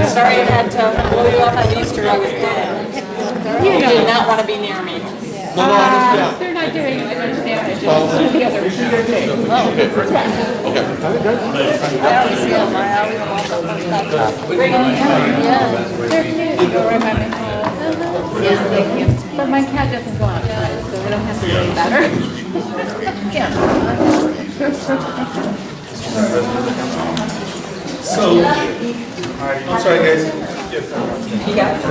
Sorry I had to blow you off on Easter. I was dead. You did not want to be near me. They're not doing much damage. The other I always see them. I always walk up and stuff. Yeah, they're cute. They go right by my house. Yeah, thank you. But my cat doesn't go outside, so we don't have to worry about her. Yeah. So, I'm sorry guys. You got it.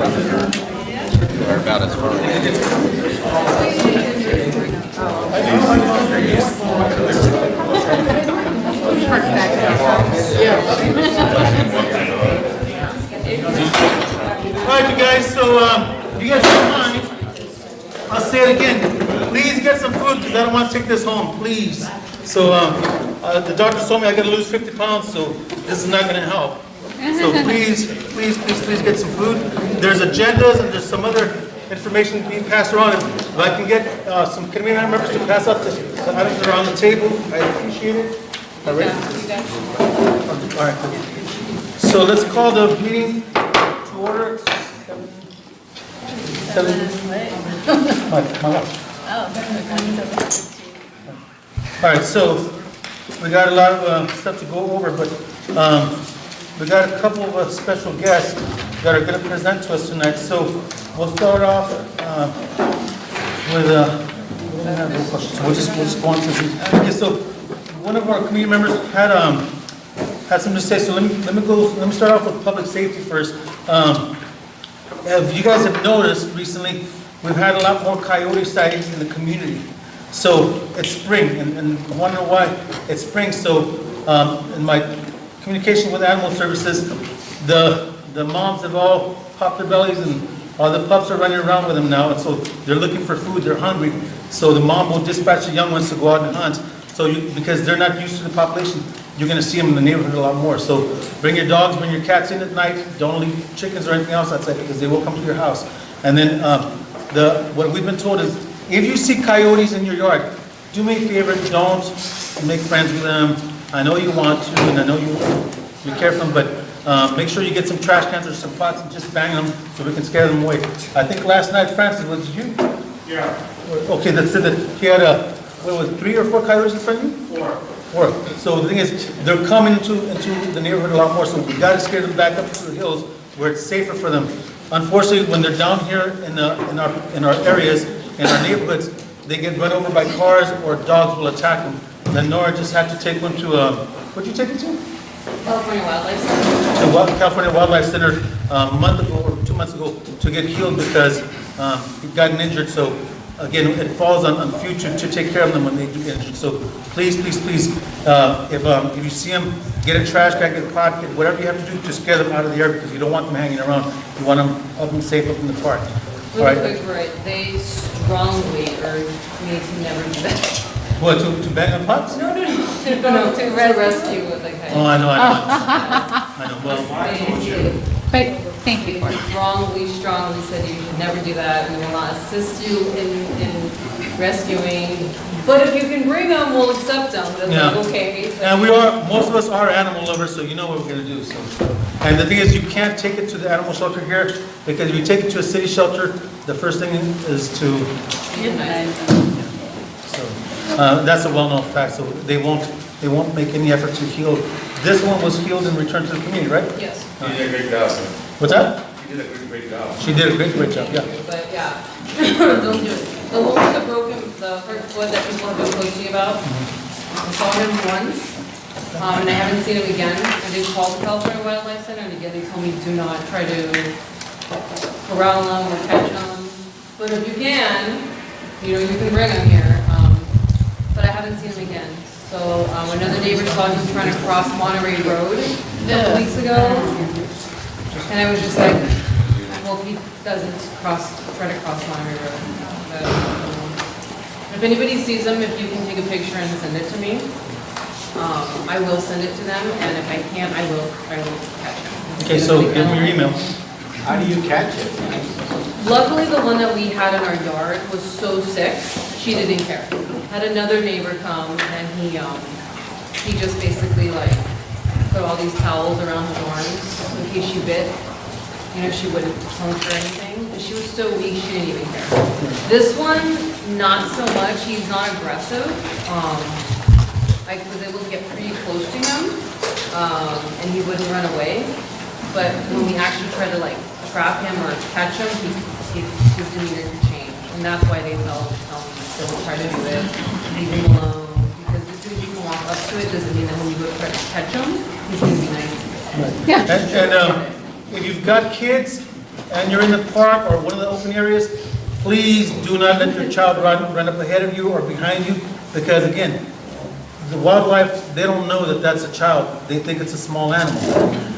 Or about as far Alright you guys, so if you guys don't mind, I'll say it again. Please get some food because I don't want to take this home, please. So the doctor told me I gotta lose 50 pounds, so this is not gonna help. So please get some food. There's agendas and there's some other information being passed around. If I can get some committee members to pass out the items that are on the table, I appreciate it. All right. All right. So let's call the meeting to order. All right, so we got a lot of stuff to go over, but we got a couple of special guests that are going to present to us tonight. So we'll start off with we'll just go on to these. Okay, so one of our committee members had something to say. So let me start off with public safety first. If you guys have noticed recently, we've had a lot more coyote sightings in the community. So it's spring, and I wonder why it's spring. So in my communication with animal services, the moms have all popped their bellies and all the pups are running around with them now, and so they're looking for food, they're hungry. So the mom will dispatch the young ones to go out and hunt. So because they're not used to the population, you're going to see them in the neighborhood a lot more. So bring your dogs, bring your cats in at night. Don't leave chickens or anything else outside because they will come to your house. And then what we've been told is, if you see coyotes in your yard, do me a favor, don't make friends with them. I know you want to, and I know you care for them, but make sure you get some trash cans or some pots and just bang them so we can scare them away. I think last night, Francis, was it you? Yeah. Okay, that said that he had 3 or 4 coyotes in front of you? 4. So the thing is, they're coming into the neighborhood a lot more, so we got to scare them back up to the hills where it's safer for them. Unfortunately, when they're down here in our areas, in our neighborhoods, they get run over by cars or dogs will attack them. Then Nora just had to take one to, what'd you take it to? California Wildlife Center. To California Wildlife Center a month ago or 2 months ago to get healed because he'd gotten injured. So again, it falls on future to take care of them when they do get injured. So please, if you see them, get a trash can, get a pot, get whatever you have to do to scare them out of the air because you don't want them hanging around. You want them up and safe up in the park. Really quick, right? They strongly urge me to never do that. What, to bang on pots? No, to rescue with like. Oh, I know. I know, well, But thank you for They it. strongly said you should never do that. We will not assist you in rescuing. But if you can bring them, we'll accept them. That's Yeah. like, okay. and most of us are animal lovers, so you know what we're gonna do, so. And the thing is, you can't take it to the animal shelter here, because if you take it to a city shelter, the first thing is to, so, that's a well-known fact, so they won't make any effort to heal. This one was healed and returned to the community, right? Yes. You did a great job. What's that? You did a great job. She did a great job, yeah. But yeah, don't do it. The one with the broken, the hurt foot that people have been posting about, I saw him once, and I haven't seen him again. I did call the California Wildlife Center, and again, they told me do not try to corral them or catch them. But if you can, you can bring them here. But I haven't seen him again. So another neighbor saw him trying to cross Monterey Road a couple weeks ago. And I was just like, I hope he doesn't try to cross Monterey Road. But, if anybody sees him, if you can take a picture and send it to me, I will send it to them. And if I can't, I will catch him. Okay, so give me your email. How do you catch it? Luckily, the one that we had in our yard was so sick, she didn't care. Had another neighbor come and he just basically like put all these towels around her arms in case she bit. She wouldn't punch or anything. And she was so weak, she didn't even care. This one, not so much. He's not aggressive. I was able to get pretty close to him, and he wouldn't run away. But when we actually tried to like trap him or catch him, his demeanor could change. And that's why they tell me, don't try to do it, leave him alone. Because as soon as you can walk up to it, doesn't mean that when you go try to catch him, he's going to be nice to you. Yeah. And if you've got kids and you're in the park or one of the open areas, please do not let your child run up ahead of you or behind you, because again, the wildlife, they don't know that that's a child. They think it's a small animal.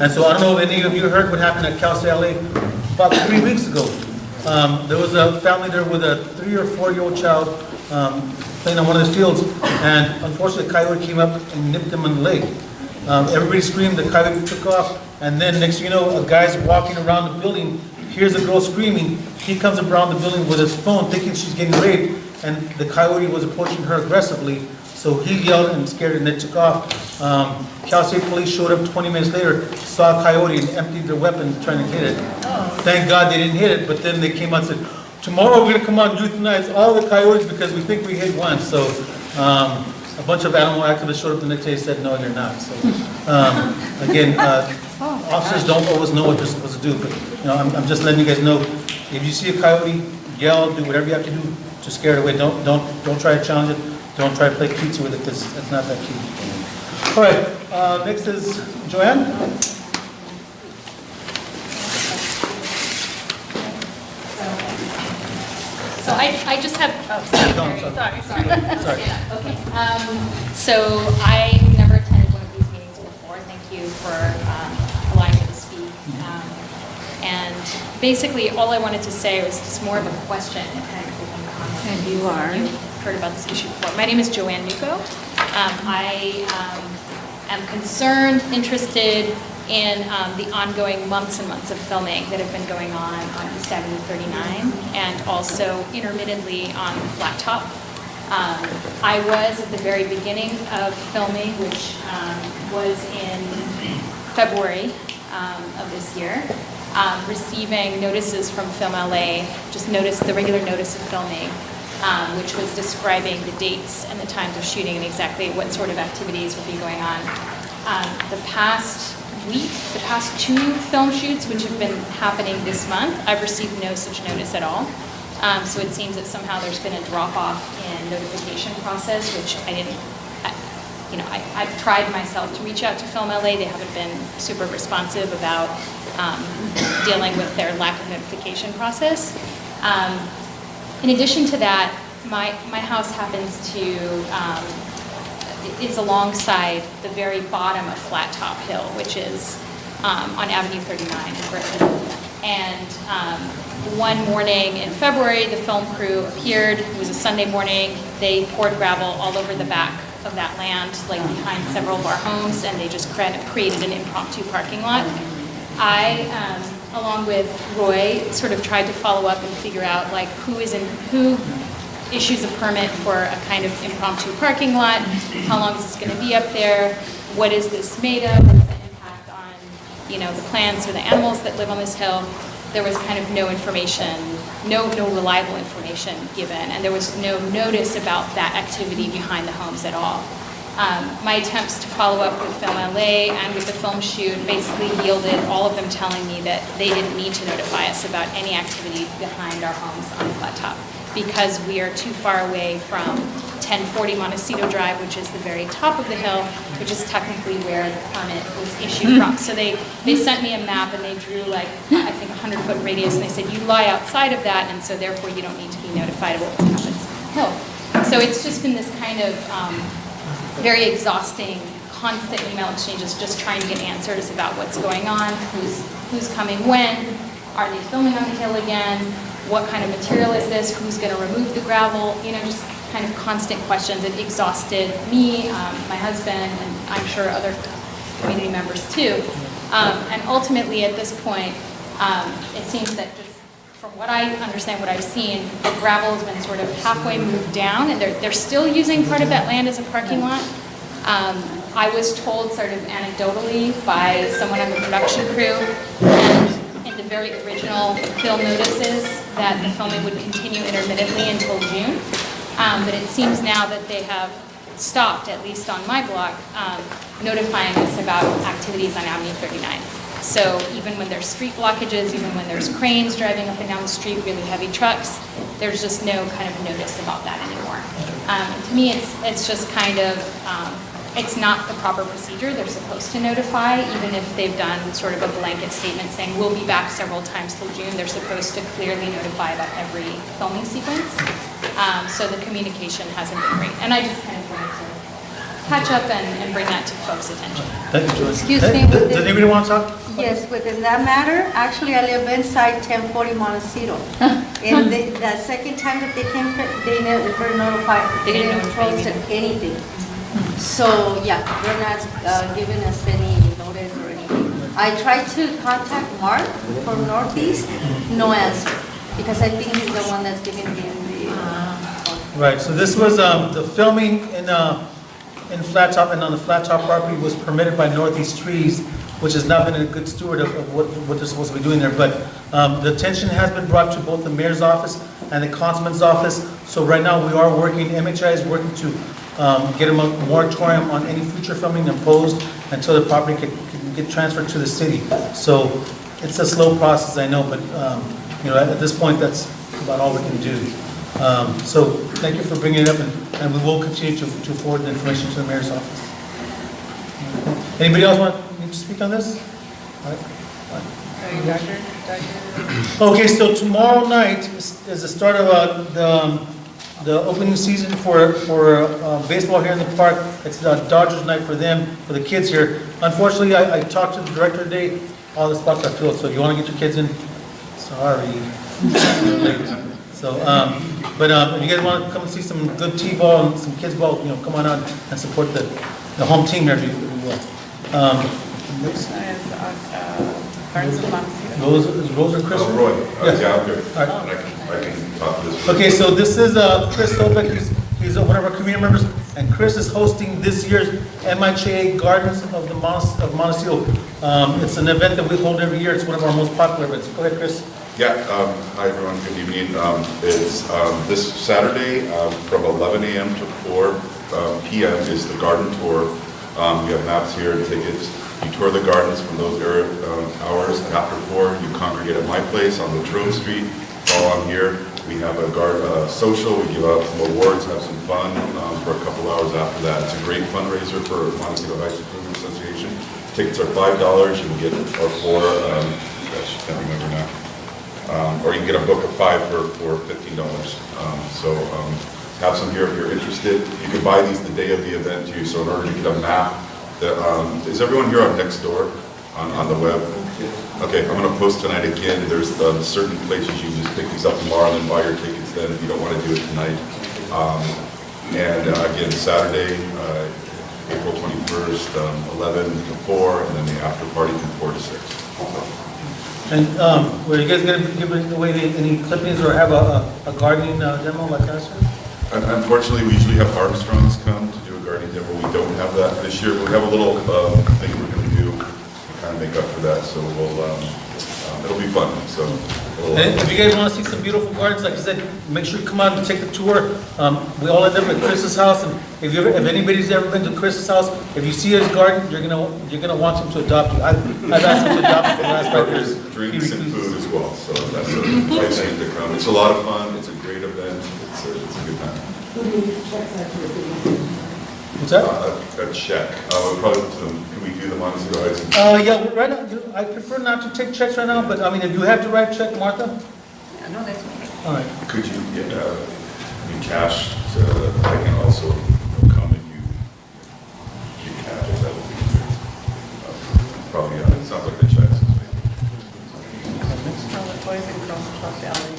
And so I don't know if any of you heard what happened at Cal State LA about 3 weeks ago. There was a family there with a 3 or 4-year-old child playing on one of the fields, and unfortunately a coyote came up and nipped him in the leg. Everybody screamed, the coyote took off, and then next thing you know, a guy's walking around the building, hears a girl screaming, he comes around the building with his phone thinking she's getting raped, and the coyote was approaching her aggressively, so he yelled and scared and then took off. Cal State Police showed up 20 minutes later, saw a coyote and emptied their weapon trying to hit it. Thank God they didn't hit it, but then they came out and said, tomorrow we're going to come out and euthanize all the coyotes because we think we hit one. So a bunch of animal activists showed up the next day and said, no, you're not. So again, officers don't always know what they're supposed to do, but I'm just letting you guys know, if you see a coyote, yell, do whatever you have to do to scare it away. Don't try to challenge it. Don't try to play cutesy with it, because it's not that cute. All right, next is Joanne. So I just have, sorry. Sorry. Yeah, okay. So I never attended one of these meetings before. Thank you for allowing me to speak. And basically, all I wanted to say was just more of a question. And you are? You've heard about this issue before. My name is Joanne Nuko. I am concerned, interested in the ongoing months and months of filming that have been going on East Avenue 39 and also intermittently on the Flat Top. I was at the very beginning of filming, which was in February of this year, receiving notices from Film LA, just the regular notice of filming, which was describing the dates and the times of shooting and exactly what sort of activities would be going on. The past 2 film shoots, which have been happening this month, I've received no such notice at all. So it seems that somehow there's been a drop-off in notification process, which I've tried myself to reach out to Film LA. They haven't been super responsive about dealing with their lack of notification process. In addition to that, my house happens to is alongside the very bottom of Flat Top Hill, which is on Avenue 39 in Brooklyn. And one morning in February, the film crew appeared. It was a Sunday morning. They poured gravel all over the back of that land, like behind several of our homes, and they just created an impromptu parking lot. I, along with Roy, sort of tried to follow up and figure out like who issues a permit for a kind of impromptu parking lot, how long is this going to be up there, what is this made of, what's the impact on, you know, the plants or the animals that live on this hill. There was kind of no information, no reliable information given, and there was no notice about that activity behind the homes at all. My attempts to follow up with Film LA and with the film shoot basically yielded all of them telling me that they didn't need to notify us about any activity behind our homes on the flat top because we are too far away from 1040 Montecito Drive, which is the very top of the hill, which is technically where the permit was issued from. So they sent me a map and they drew like, I think 100-foot radius, and they said, you lie outside of that, and so therefore you don't need to be notified of what happens on the hill. So it's just been this kind of very exhausting, constant email exchanges, just trying to get answers about what's going on, who's coming when, are they filming on the hill again, what kind of material is this, who's going to remove the gravel, you know, just kind of constant questions. It exhausted me, my husband, and I'm sure other community members too. And ultimately at this point, it seems that just from what I understand, what I've seen, the gravel has been sort of halfway moved down, and they're still using part of that land as a parking lot. I was told sort of anecdotally by someone on the production crew, and in the very original film notices, that the filming would continue intermittently until June. But it seems now that they have stopped, at least on my block, notifying us about activities on Avenue 39. So even when there's street blockages, even when there's cranes driving up and down the street, really heavy trucks, there's just no kind of notice about that anymore. To me, it's just kind of, it's not the proper procedure. They're supposed to notify, even if they've done sort of a blanket statement saying we'll be back several times till June. They're supposed to clearly notify about every filming sequence. So the communication hasn't been great. And I just kind of wanted to catch up and bring that to folks' attention. Thank you, Joyce. Excuse Hey, me, does anybody want to talk? Yes, within that matter, actually, I live inside 1040 Montecito. And the second time that they came, they never notified, they didn't post anything. So, yeah, they're not giving us any notice or anything. I tried to contact Mark from Northeast, no answer, because I think he's the one that's giving me the... Right, so this was, the filming in Flat Top and on the Flat Top property was permitted by Northeast Trees, which has not been a good steward of what they're supposed to be doing there. But the attention has been brought to both the mayor's office and the councilman's office. So right now we are working, MHIA is working to get a moratorium on any future filming imposed until the property can get transferred to the city. So it's a slow process, I know, but you know, at this point, that's about all we can do. So thank you for bringing it up, and we will continue to forward the information to the mayor's office. Anybody else want to speak on this? All right. Okay, so tomorrow night is the start of the opening season for baseball here in the park. It's the Dodgers night for them, for the kids here. Unfortunately, I talked to the director today. All the spots are filled, so if you want to get your kids in, sorry. So, but if you guys want to come and see some good T-ball and some kids ball, you know, come on out and support the home team there if you will. Rose or Chris? Roy. Yes. Yeah, I'm here. All right. I can talk to this. Okay, so this is Chris Sobek. He's one of our community members, and Chris is hosting this year's MHIA Gardens of Montecito. It's an event that we hold every year. It's one of our most popular events. Go ahead, Chris. Yeah, hi everyone, good evening. It's this Saturday from 11 a.m. to 4 p.m. is the garden tour. We have maps here and tickets. You tour the gardens from those hours. After 4, you congregate at my place on Latrobe Street. While I'm here, we have a social. We give out some awards, have some fun for a couple hours after that. It's a great fundraiser for Montecito Heights Improvement Association. Tickets are $5. You can get or 4. Gosh, I can't remember now. Or you can get a book of 5 for $15. Have some here if you're interested. You can buy these the day of the event too. So in order to get a map, is everyone here on Nextdoor on the web? Okay, I'm going to post tonight again. There's certain places you can just pick these up tomorrow and then buy your tickets then if you don't want to do it tonight. And again, Saturday, April 21st, 11 to 4, and then the after party from 4 to 6. And were you guys going to give away any clippings or have a gardening demo like last year? Unfortunately, we usually have Armstrongs come to do a gardening demo. We don't have that this year. We have a little thing we're going to do to kind of make up for that. So it'll be fun. So. And if you guys want to see some beautiful gardens, like I said, make sure you come out and take a tour. We all end up at Chris's house, and if anybody's ever been to Chris's house, if you see his garden, you're gonna want him to adopt you. I've asked him to adopt me for the last 5 years. There's drinks and food as well, so that's a nice thing to come. It's a lot of fun. It's a great event. It's a good time. What's that? A check. We'll probably can we do the Montecito Heights? Yeah, right now, I prefer not to take checks right now, but I mean, if you have to write a check, Martha? No, that's me. All right. Could you get cash so that I can also come and you get cash? That would be good. Probably, it sounds like the checks. Boys and Girls Club Valley.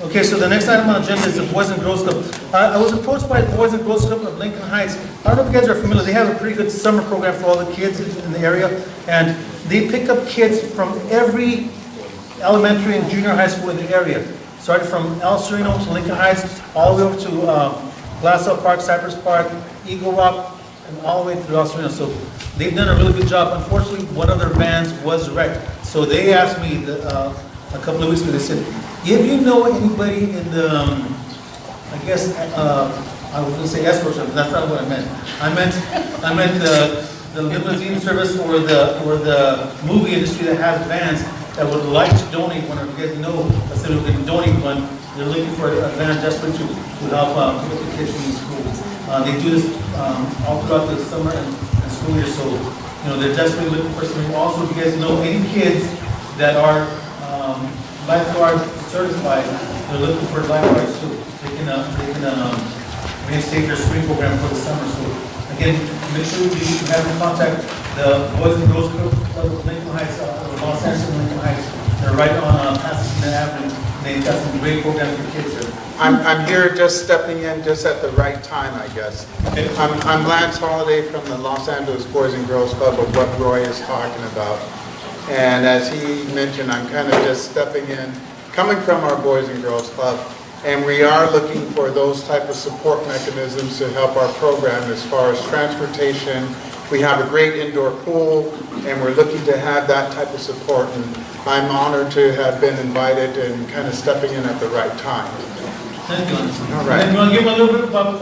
Okay, so the next item on the agenda is the Boys and Girls Club. I was approached by the Boys and Girls Club of Lincoln Heights. I don't know if you guys are familiar, they have a pretty good summer program for all the kids in the area, and they pick up kids from every elementary and junior high school in the area. Started from El Sereno to Lincoln Heights, all the way over to Glassell Park, Cypress Park, Eagle Rock, and all the way through El Sereno. So they've done a really good job. Unfortunately, one of their vans was wrecked. So they asked me a couple of weeks ago, they said, if you know anybody in the, I guess, I was going to say escort service, that's not what I meant. I meant the limousine service or the movie industry that has vans that would like to donate one, or if you guys know, I said we can donate one. They're looking for a van desperate to help pick up the kids from the school. They do this all throughout the summer and school year, so they're desperately looking for something. Also, if you guys know any kids that are lifeguard certified, they're looking for lifeguards too. They can reinstate their spring program for the summer. So again, make sure you have in contact the Boys and Girls Club of Lincoln Heights, Los Angeles Lincoln Heights. They're right on Pasadena Avenue. They've got some great programs for kids there. I'm here just stepping in just at the right time, I guess. I'm Lance Holliday from the Los Angeles Boys and Girls Club of what Roy is talking about. And as he mentioned, I'm kind of just stepping in, coming from our Boys and Girls Club, and we are looking for those type of support mechanisms to help our program as far as transportation. We have a great indoor pool, and we're looking to have that type of support, and I'm honored to have been invited and kind of stepping in at the right time. Thank you. All right. And you want to give them a little bit about,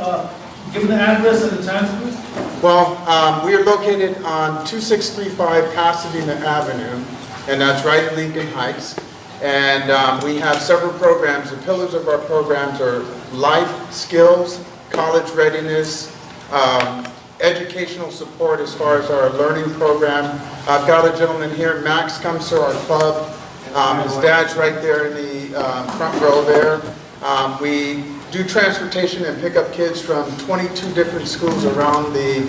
give them the address and the times, please? Well, we are located on 2635 Pasadena Avenue, and that's right in Lincoln Heights. And we have several programs. The pillars of our programs are life skills, college readiness, educational support as far as our learning program. I've got a gentleman here, Max comes to our club. His dad's right there in the front row there. We do transportation and pick up kids from 22 different schools around the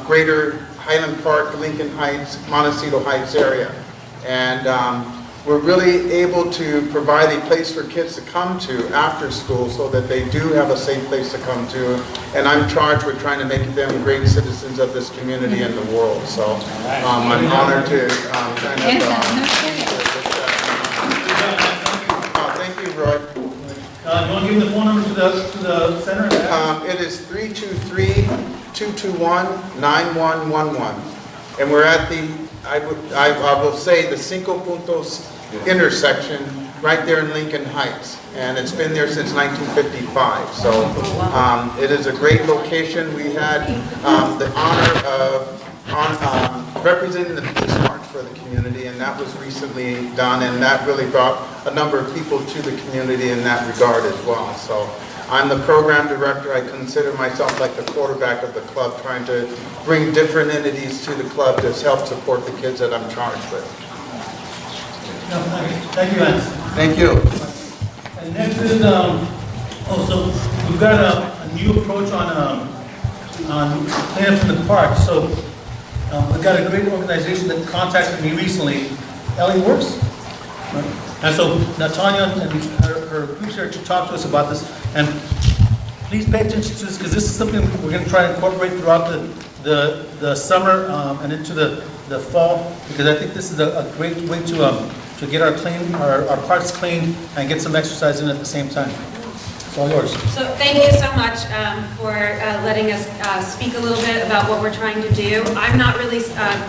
greater Highland Park, Lincoln Heights, Montecito Heights area. And we're really able to provide a place for kids to come to after school so that they do have a safe place to come to. And I'm charged with trying to make them great citizens of this community and the world. So I'm honored to thank you, Roy. You want to give them the phone number to the center? It is 323-221-9111. And we're at the, I will say, the Cinco Puntos intersection right there in Lincoln Heights. And it's been there since 1955. So it is a great location. We had the honor of representing the Peace March for the community, and that was recently done, and that really brought a number of people to the community in that regard as well. So I'm the program director. I consider myself like the quarterback of the club, trying to bring different entities to the club to help support the kids that I'm charged with. Thank you, Lance. Thank you. And next is, also, we've got a new approach on cleanup in the park. So we've got a great organization that contacted me recently, Ellie Works. And so Natanya and her group here to talk to us about this. And please pay attention to this, because this is something we're gonna try to incorporate throughout the summer, and into the fall, because I think this is a great way to get our parks clean and get some exercise in at the same time. It's all yours. So thank you so much for letting us speak a little bit about what we're trying to do. I'm not really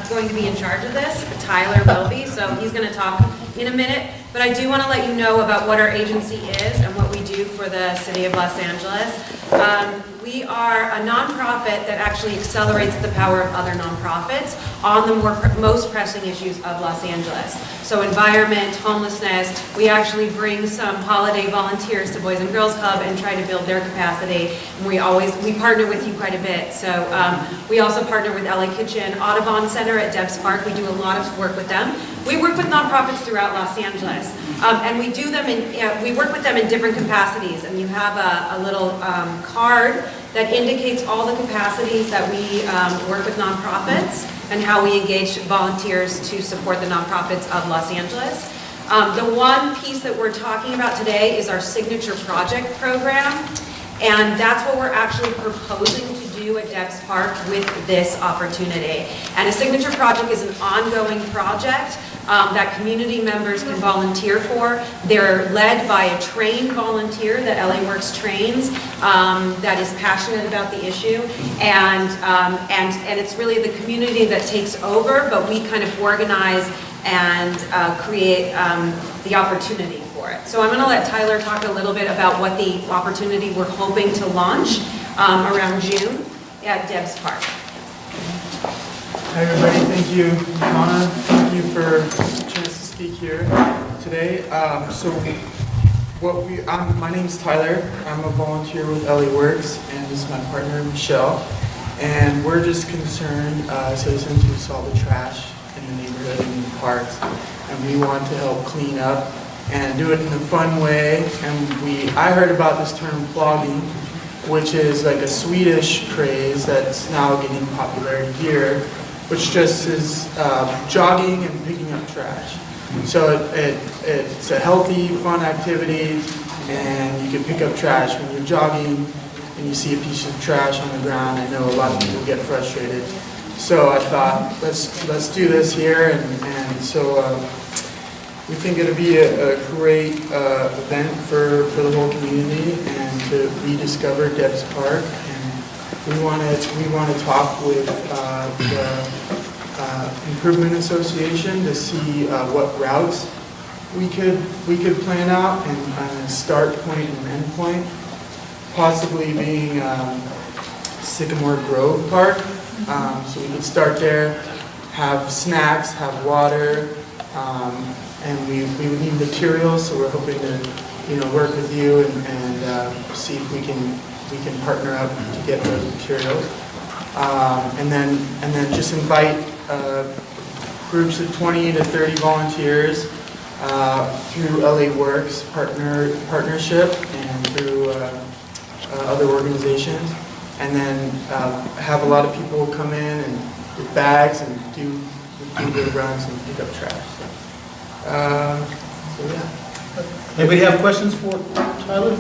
going to be in charge of this. Tyler will be, so he's going to talk in a minute. But I do want to let you know about what our agency is and what we do for the city of Los Angeles. We are a nonprofit that actually accelerates the power of other nonprofits on the most pressing issues of Los Angeles. So environment, homelessness, we actually bring some holiday volunteers to Boys and Girls Club and try to build their capacity. And we partner with you quite a bit. So we also partner with LA Kitchen, Audubon Center at Debs Park. We do a lot of work with them. We work with nonprofits throughout Los Angeles. And we do them we work with them in different capacities. And you have a little card that indicates all the capacities that we work with nonprofits and how we engage volunteers to support the nonprofits of Los Angeles. The one piece that we're talking about today is our Signature Project program, and that's what we're actually proposing to do at Debs Park with this opportunity. And a Signature Project is an ongoing project that community members can volunteer for. They're led by a trained volunteer that LA Works trains that is passionate about the issue, and it's really the community that takes over, but we kind of organize and create the opportunity for it. So I'm going to let Tyler talk a little bit about what the opportunity we're hoping to launch around June at Debs Park. Hi everybody, thank you, Donna. Thank you for the chance to speak here today. My name's Tyler. I'm a volunteer with LA Works, and this is my partner Michelle. And we're just concerned citizens who saw the trash in the neighborhood and in the parks, and we want to help clean up and do it in a fun way. And I heard about this term plogging, which is like a Swedish craze that's now gaining popularity here, which just is jogging and picking up trash. So it's a healthy, fun activity, and you can pick up trash. When you're jogging and you see a piece of trash on the ground, I know a lot of people get frustrated. So I thought, let's do this here, and so we think it'll be a great event for the whole community and to rediscover Debs Park. We want to talk with the Improvement Association to see what routes we could plan out, and a start point and end point, possibly being Sycamore Grove Park. So we could start there, have snacks, have water, and we would need materials. So we're hoping to work with you and see if we can partner up to get those materials, and then just invite groups of 20 to 30 volunteers through LA Works partnership and through other organizations, and then have a lot of people come in and with bags and do their runs and pick up trash. So yeah. Anybody have questions for Tyler?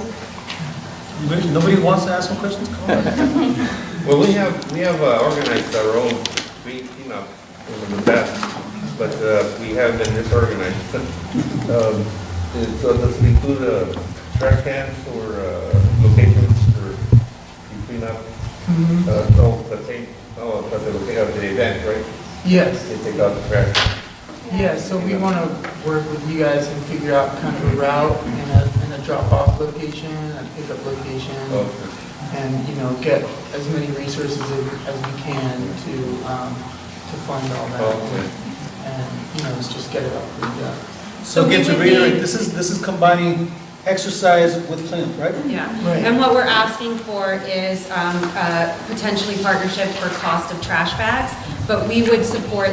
Nobody wants to ask some questions? Come on. Well, we have organized our own street cleanup in the past, but we have been disorganized. So does it include trash cans or locations for clean up? For the event, right? Yes. They take out the trash. Yeah, so we want to work with you guys and figure out kind of a route and a drop-off location, a pickup location, and get as many resources as we can to fund all that, and let's just get it up and done. So again, to reiterate, this is combining exercise with cleanup, right? Yeah, Right. and what we're asking for is potentially partnership for cost of trash bags, but we would support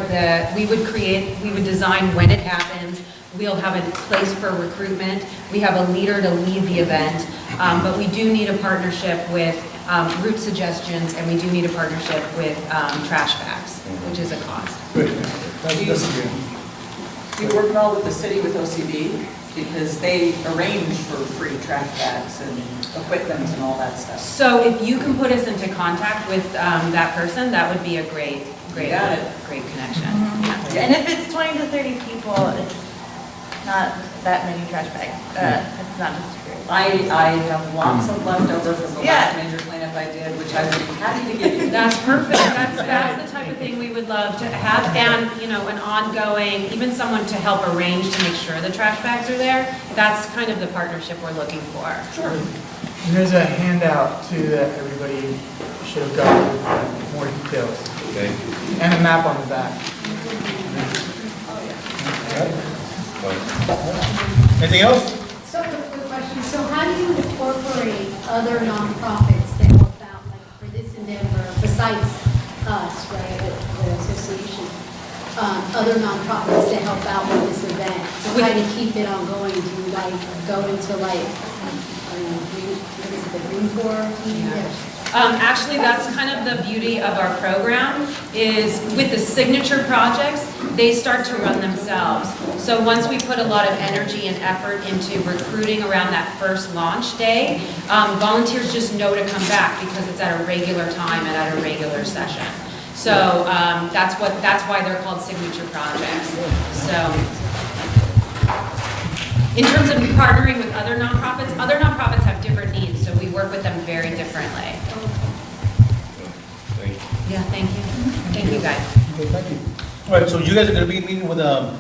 we would design when it happens. We'll have a place for recruitment. We have a leader to lead the event, but we do need a partnership with route suggestions, and we do need a partnership with trash bags, which is a cost. Great. That's good. Do you work well with the city with OCD? because they arrange for free trash bags and equipment and all that stuff. So if you can put us into contact with that person, that would be a great Got it. great connection. And if it's 20 to 30 people, it's not that many trash bags. It's not just great. I have lots of leftover from the Yeah. last major cleanup I did, which I would be happy to give you. That's perfect. That's the type of thing we would love to have, and, you know, an ongoing, even someone to help arrange to make sure the trash bags are there. That's kind of the partnership we're looking for. Sure. And there's a handout too that everybody should have gotten with more details. Okay. And a map on the back. Anything else? So, a quick question. So how do you incorporate other nonprofits that help out, like for this endeavor, besides us, right, the association? Other nonprofits to help out with this event, to try to keep it ongoing? Do you like go into like, I don't know, what is it, the Green Corps? Actually, that's kind of the beauty of our program, is with the signature projects, they start to run themselves. So once we put a lot of energy and effort into recruiting around that first launch day, volunteers just know to come back because it's at a regular time and at a regular session. So that's why they're called signature projects. So in terms of partnering with other nonprofits have different needs, so we work with them very differently. Thank you. Yeah, thank you. Thank you, guys. Okay, thank you. All right, so you guys are going to be meeting with the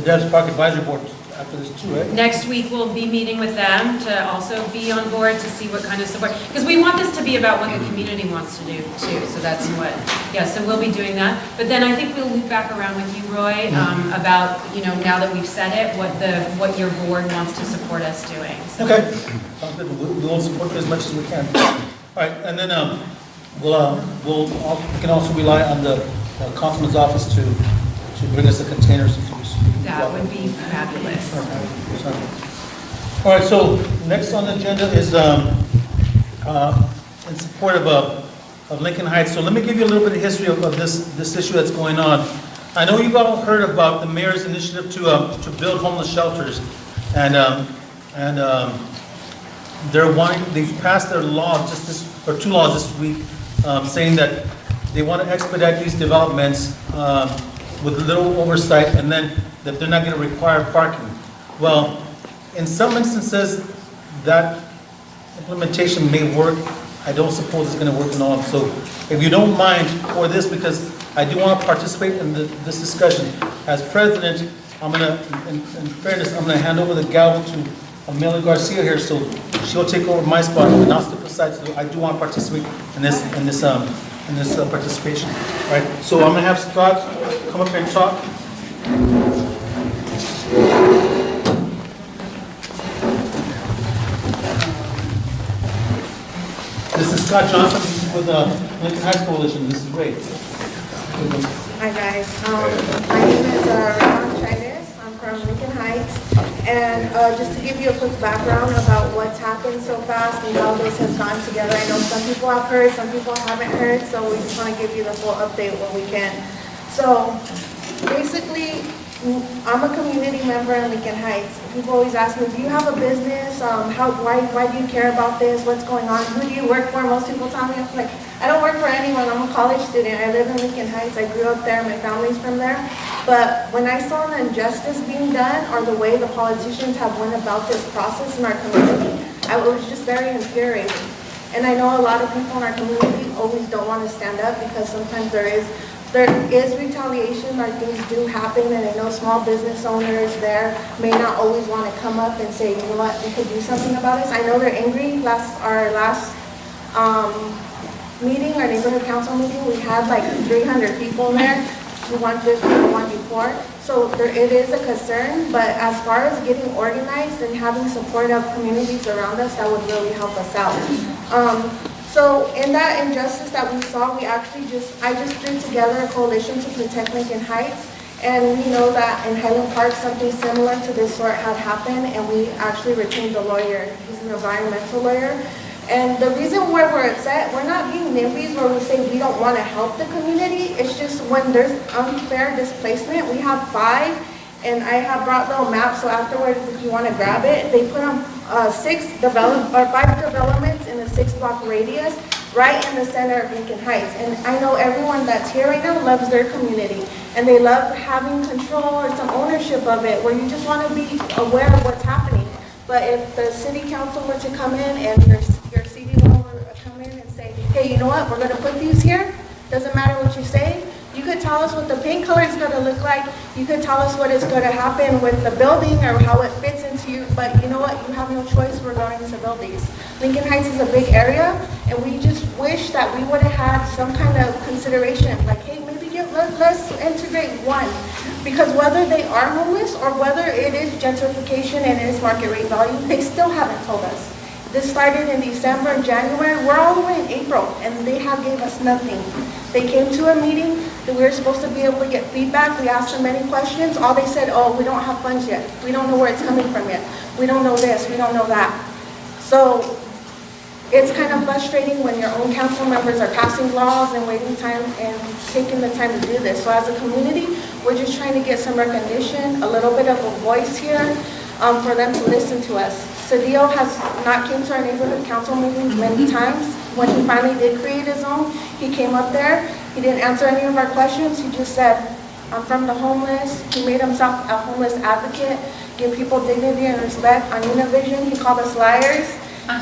Devs Park Advisory Board after this too, right? Next week, we'll be meeting with them to also be on board to see what kind of support, because we want this to be about what the community wants to do too, so that's what, yeah, so we'll be doing that. But then I think we'll loop back around with you, Roy, about, you know, now that we've said it, what your board wants to support us doing. So. Okay, sounds good. We'll support you as much as we can. All right, and then we can also rely on the councilman's office to bring us the containers. That would be fabulous. All right, so next on the agenda is in support of Lincoln Heights. So let me give you a little bit of history of this issue that's going on. I know you've all heard about the mayor's initiative to build homeless shelters, and they've passed their law two laws this week saying that they want to expedite these developments with little oversight, and then that they're not going to require parking. Well, in some instances, that implementation may work. I don't suppose it's going to work in all. So if you don't mind for this, because I do want to participate in this discussion. As president, I'm going to, in fairness, I'm going to hand over the gavel to Mayor Garcia here, so she'll take over my spot, and I'll step aside. So I do want to participate in this participation. All right. So I'm going to have Scott come up here and talk. This is Scott Johnson with the Lincoln Heights Coalition. This is great. Hi guys, my name is Ramon Chavez. I'm from Lincoln Heights, and just to give you a quick background about what's happened so fast and how this has gone together. I know some people have heard, some people haven't heard, so we just want to give you the full update when we can. So basically, I'm a community member in Lincoln Heights. People always ask me, do you have a business? Why do you care about this? What's going on? Who do you work for? Most people tell me, I'm like, I don't work for anyone. I'm a college student. I live in Lincoln Heights. I grew up there. My family's from there. But when I saw the injustice being done, or the way the politicians have went about this process in our community, I was just very infuriated. And I know a lot of people in our community always don't want to stand up, because sometimes there is retaliation, or things do happen, and I know small business owners there may not always want to come up and say, you know what, we could do something about this. I know they're angry. Our last meeting, our neighborhood council meeting, we had like 300 people there, 150 to 104. So it is a concern, but as far as getting organized and having support of communities around us, that would really help us out. So in that injustice that we saw, I just threw together a coalition to protect Lincoln Heights, and we know that in Highland Park something similar to this sort had happened, and we actually retained a lawyer. He's an environmental lawyer. And the reason why we're upset, we're not being NIMBYs where we say we don't want to help the community. It's just when there's unfair displacement, we have 5, And I have brought little maps, so afterwards, if you want to grab it, they put on 5 developments in a 6-block radius, right in the center of Lincoln Heights. And I know everyone that's here right now loves their community, and they love having control or some ownership of it, where you just want to be aware of what's happening. But if the city council were to come in and your CD1 were to come in and say, hey, you know what, we're going to put these here, doesn't matter what you say, you could tell us what the paint color is going to look like, you could tell us what is going to happen with the building or how it fits into you, but you know what, you have no choice regarding to build these. Lincoln Heights is a big area, and we just wish that we would have had some kind of consideration, like, hey, maybe let's integrate one. Because whether they are homeless or whether it is gentrification and it is market rate value, they still haven't told us. This started in December and January. We're all the way in April, and they have gave us nothing. They came to a meeting that we were supposed to be able to get feedback. We asked them many questions. All they said, oh, we don't have funds yet. We don't know where it's coming from yet. We don't know this, we don't know that. So it's kind of frustrating when your own council members are passing laws and waiting time and taking the time to do this. So as a community, we're just trying to get some recognition, a little bit of a voice here for them to listen to us. Cedillo has not came to our neighborhood council meetings many times. When he finally did create his own, he came up there. He didn't answer any of our questions. He just said, I'm from the homeless. He made himself a homeless advocate, give people dignity and respect. On Univision, he called us liars.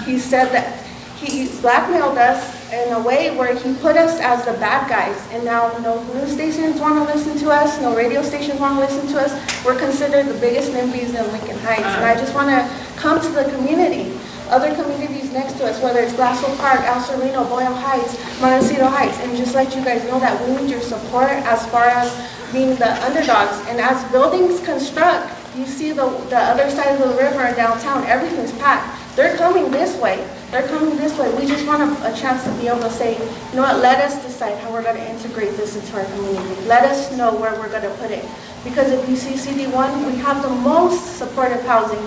He said that he blackmailed us in a way where he put us as the bad guys, and now no news stations want to listen to us, no radio stations want to listen to us. We're considered the biggest NIMBYs in Lincoln Heights, and I just want to come to the community, other communities next to us, whether it's Glassville Park, El Sereno, Boyle Heights, Montecito Heights, and just let you guys know that we need your support as far as being the underdogs. And as buildings construct, you see the other side of the river in downtown, everything's packed. They're coming this way. They're coming this way. We just want a chance to be able to say, you know what, let us decide how we're going to integrate this into our community. Let us know where we're going to put it. Because if you see CD1, we have the most supportive housing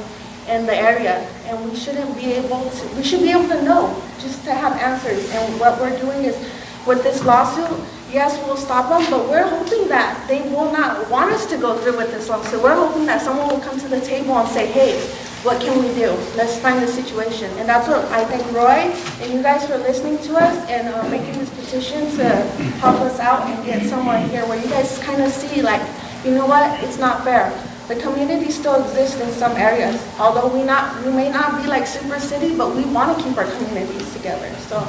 in the area, and we should be able to know, just to have answers. And what we're doing is, with this lawsuit, yes, we'll stop them, but we're hoping that they will not want us to go through with this lawsuit. We're hoping that someone will come to the table and say, hey, what can we do? Let's find a situation. And that's what I thank Roy and you guys for listening to us and making this petition to help us out and get someone here where you guys kind of see, like, you know what, it's not fair. The community still exists in some areas, although we may not be like Super City, but we want to keep our communities together. So,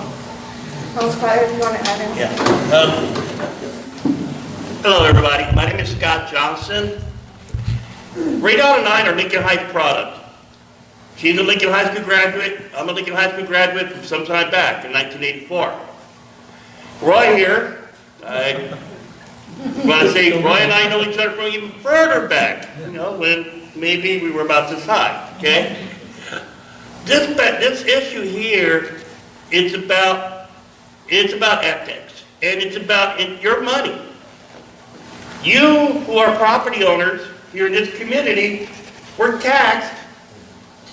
Squire, if you want to add in. Yeah. Hello, everybody. My name is Scott Johnson. Radon and I are Lincoln Heights product. She's a Lincoln High School graduate. I'm a Lincoln High School graduate from some time back in 1984. Roy here, I want to say Roy and I know each other from even further back, you know, when maybe we were about this high, okay? This issue here is about ethics, and it's about your money. You who are property owners here in this community were taxed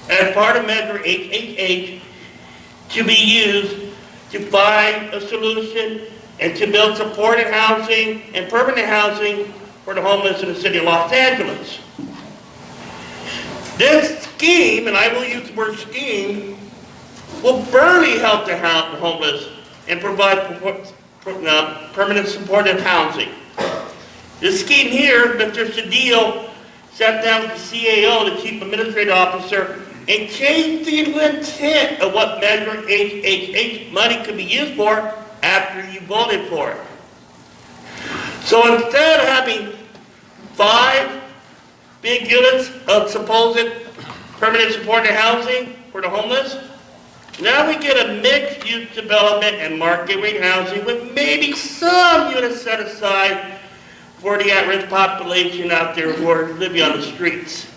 as part of Measure HHH to be used to find a solution and to build supported housing and permanent housing for the homeless in the city of Los Angeles. This scheme, and I will use the word scheme, will barely help the homeless and provide permanent supported housing. This scheme here, Mr. Cedillo sat down with the CAO, the Chief Administrative Officer, and changed the intent of what Measure HHH money could be used for after you voted for it. So instead of having 5 big units of supposed permanent supported housing for the homeless, now we get a mixed-use development and market rate housing with maybe some units set aside for the at-risk population out there who are living on the streets.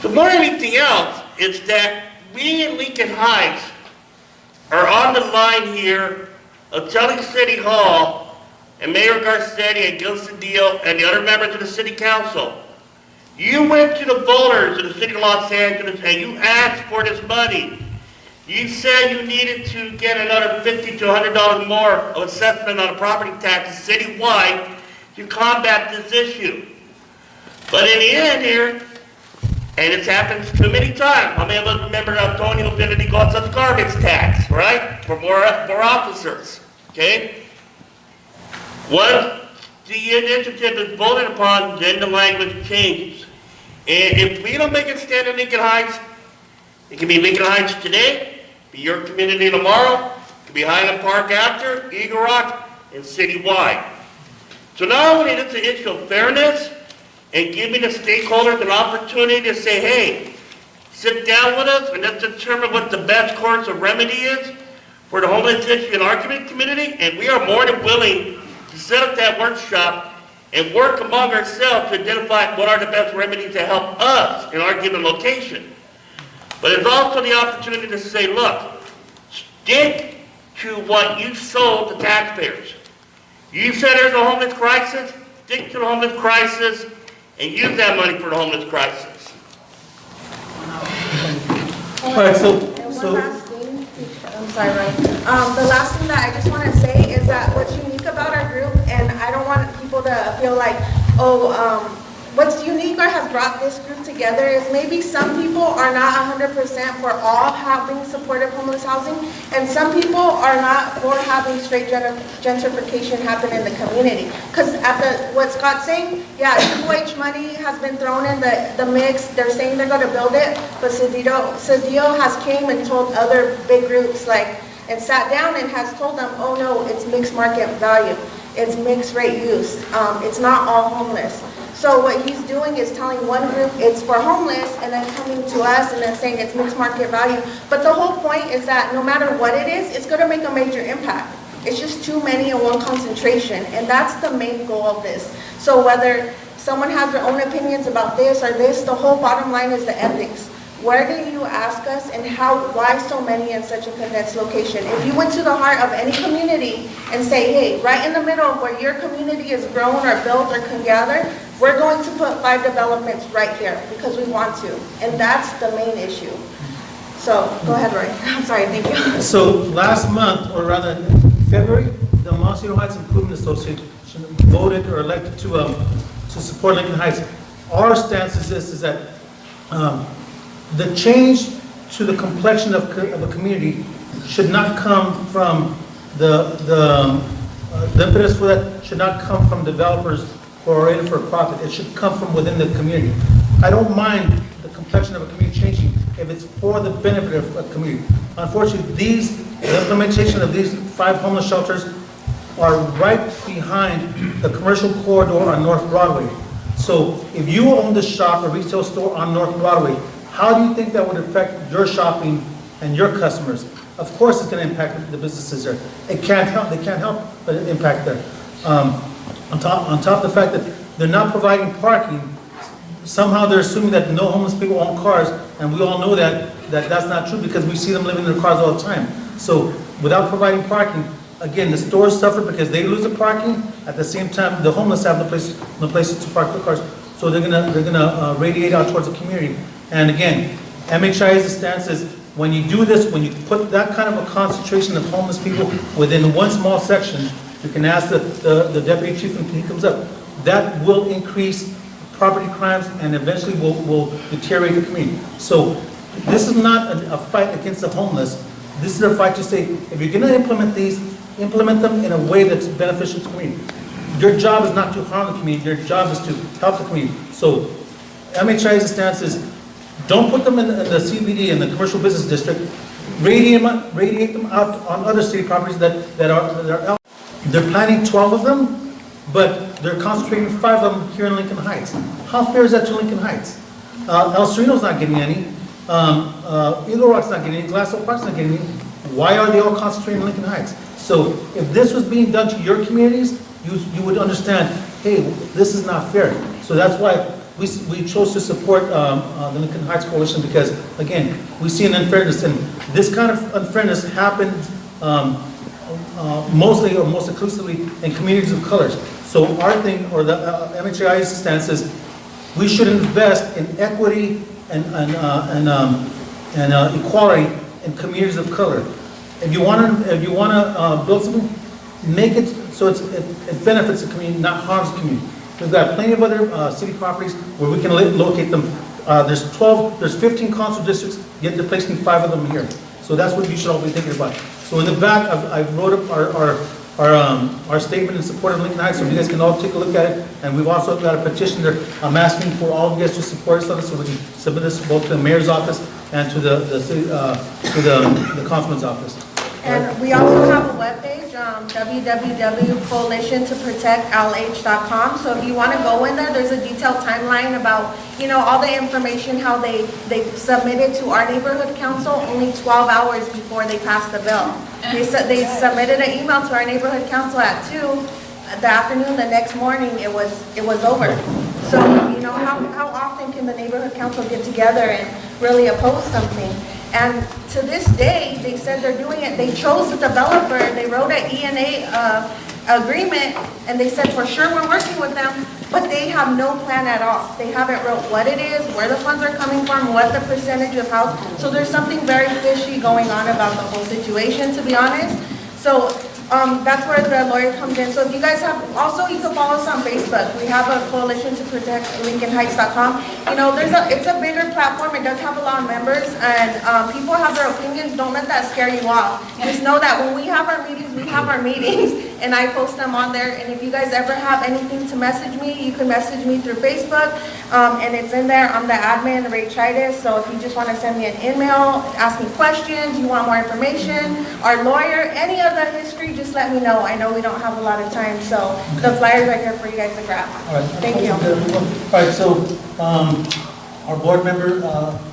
So more than anything else, it's that we in Lincoln Heights are on the line here of telling City Hall and Mayor Garcetti and Gil Cedillo and the other members of the City Council, you went to the voters of the City of Los Angeles and you asked for this money. You said you needed to get another $50 to $100 more of assessment on the property taxes citywide to combat this issue. But in the end here, and it's happened too many times. How many of us remember Antonio Kennedy got us garbage tax, right? For more officers, okay? Once the initiative is voted upon, then the language changes. And if we don't make it stand in Lincoln Heights, it can be Lincoln Heights today, be your community tomorrow, it can be Highland Park after, Eagle Rock, and citywide. So not only is it an issue of fairness, and giving the stakeholders an opportunity to say, hey, sit down with us and let's determine what the best course of remedy is for the homeless issue in our community, and we are more than willing to set up that workshop and work among ourselves to identify what are the best remedies to help us in our given location. But it's also the opportunity to say, look, stick to what you sold to taxpayers. You said there's a homeless crisis, stick to the homeless crisis, and use that money for the homeless crisis. All right, so One last thing, I'm sorry, Ryan. The last thing that I just want to say is that what's unique about our group, and I don't want people to feel like, what's unique or has brought this group together is maybe some people are not 100% for all having supportive homeless housing, and some people are not for having straight gentrification happen in the community. Because what Scott's saying, yeah, UH money has been thrown in the mix. They're saying they're going to build it, but Cedillo has came and told other big groups and sat down and has told them, oh no, it's mixed market value. It's mixed rate use. It's not all homeless. So what he's doing is telling one group it's for homeless and then coming to us and then saying it's mixed market value. But the whole point is that no matter what it is, it's going to make a major impact. It's just too many in one concentration, and that's the main goal of this. So whether someone has their own opinions about this or this, the whole bottom line is the ethics. Where do you ask us and why so many in such a condensed location? If you went to the heart of any community and say, hey, right in the middle of where your community is grown or built or can gather, we're going to put 5 developments right here because we want to. And that's the main issue. So go ahead, Roy. I'm sorry, thank you. So last month, or rather February, the Montecito Heights Improvement Association voted or elected to support Lincoln Heights. Our stance is this, is that the change to the complexion of a community should not come from the impetus for that should not come from developers who are in for a profit. It should come from within the community. I don't mind the complexion of a community changing if it's for the benefit of a community. Unfortunately, the implementation of these 5 homeless shelters are right behind the commercial corridor on North Broadway. So if you own the shop or retail store on North Broadway, how do you think that would affect your shopping and your customers? Of course it's going to impact the businesses there. They can't help but impact them. On top of the fact that they're not providing parking, somehow they're assuming that no homeless people own cars, and we all know that's not true because we see them living in their cars all the time. So without providing parking, again, the stores suffer because they lose the parking. At the same time, the homeless have no places to park their cars. So they're gonna radiate out towards the community. And again, MHIA's stance is when you do this, when you put that kind of a concentration of homeless people within one small section, you can ask the deputy chief when he comes up, that will increase property crimes and eventually will deteriorate the community. So this is not a fight against the homeless. This is a fight to say, if you're gonna implement these, implement them in a way that's beneficial to the community. Your job is not to harm the community, your job is to help the community. So MHIA's stance is, don't put them in the CBD, in the commercial business district, radiate them out on other city properties that are out. They're planning 12 of them, but they're concentrating 5 of them here in Lincoln Heights. How fair is that to Lincoln Heights? El Sereno's not getting any, Eagle Rock's not getting any, Glass Oak Park's not getting any. Why are they all concentrating in Lincoln Heights? So if this was being done to your communities, you would understand, hey, this is not fair. So that's why we chose to support the Lincoln Heights Coalition because, again, we see an unfairness, and this kind of unfairness happens mostly or most exclusively in communities of colors. So our thing, or the MHIA's stance is, we should invest in equity and equality in communities of color. If you want to build something, make it so it benefits the community, not harms the community. We've got plenty of other city properties where we can locate them. There's 15 council districts, yet they're placing 5 of them here. So that's what you should all be thinking about. So in the back, I've wrote up our statement in support of Lincoln Heights, so you guys can all take a look at it. And we've also got a petition there. I'm asking for all of you guys to support us on this, so we can submit this both to the mayor's office and to the city, to the councilman's office. And we also have a webpage, www.coalitiontoprotectlh.com. So if you want to go in there, there's a detailed timeline about, all the information, how they submitted to our neighborhood council only 12 hours before they passed the bill. They submitted an email to our neighborhood council at 2 the afternoon. The next morning, it was over. So, how often can the neighborhood council get together and really oppose something? And to this day, they said they're doing it. They chose the developer. They wrote an E&A agreement, and they said for sure we're working with them, but they have no plan at all. They haven't wrote what it is, where the funds are coming from, what the percentage of house. So there's something very fishy going on about the whole situation, to be honest. So that's where the lawyer comes in. So if you guys have, also you can follow us on Facebook. We have a coalition to protect LincolnHeights.com. It's a bigger platform. It does have a lot of members, and people have their opinions. Don't let that scare you off. Just know that when we have our meetings, and I post them on there. And if you guys ever have anything to message me, you can message me through Facebook, and it's in there. I'm the admin, Ray Chidas. So if you just want to send me an email, ask me questions, you want more information, our lawyer, any of the history, just let me know. I know we don't have a lot of time, so the flyers are here for you guys to grab. All right. Thank you. All right, so our board member,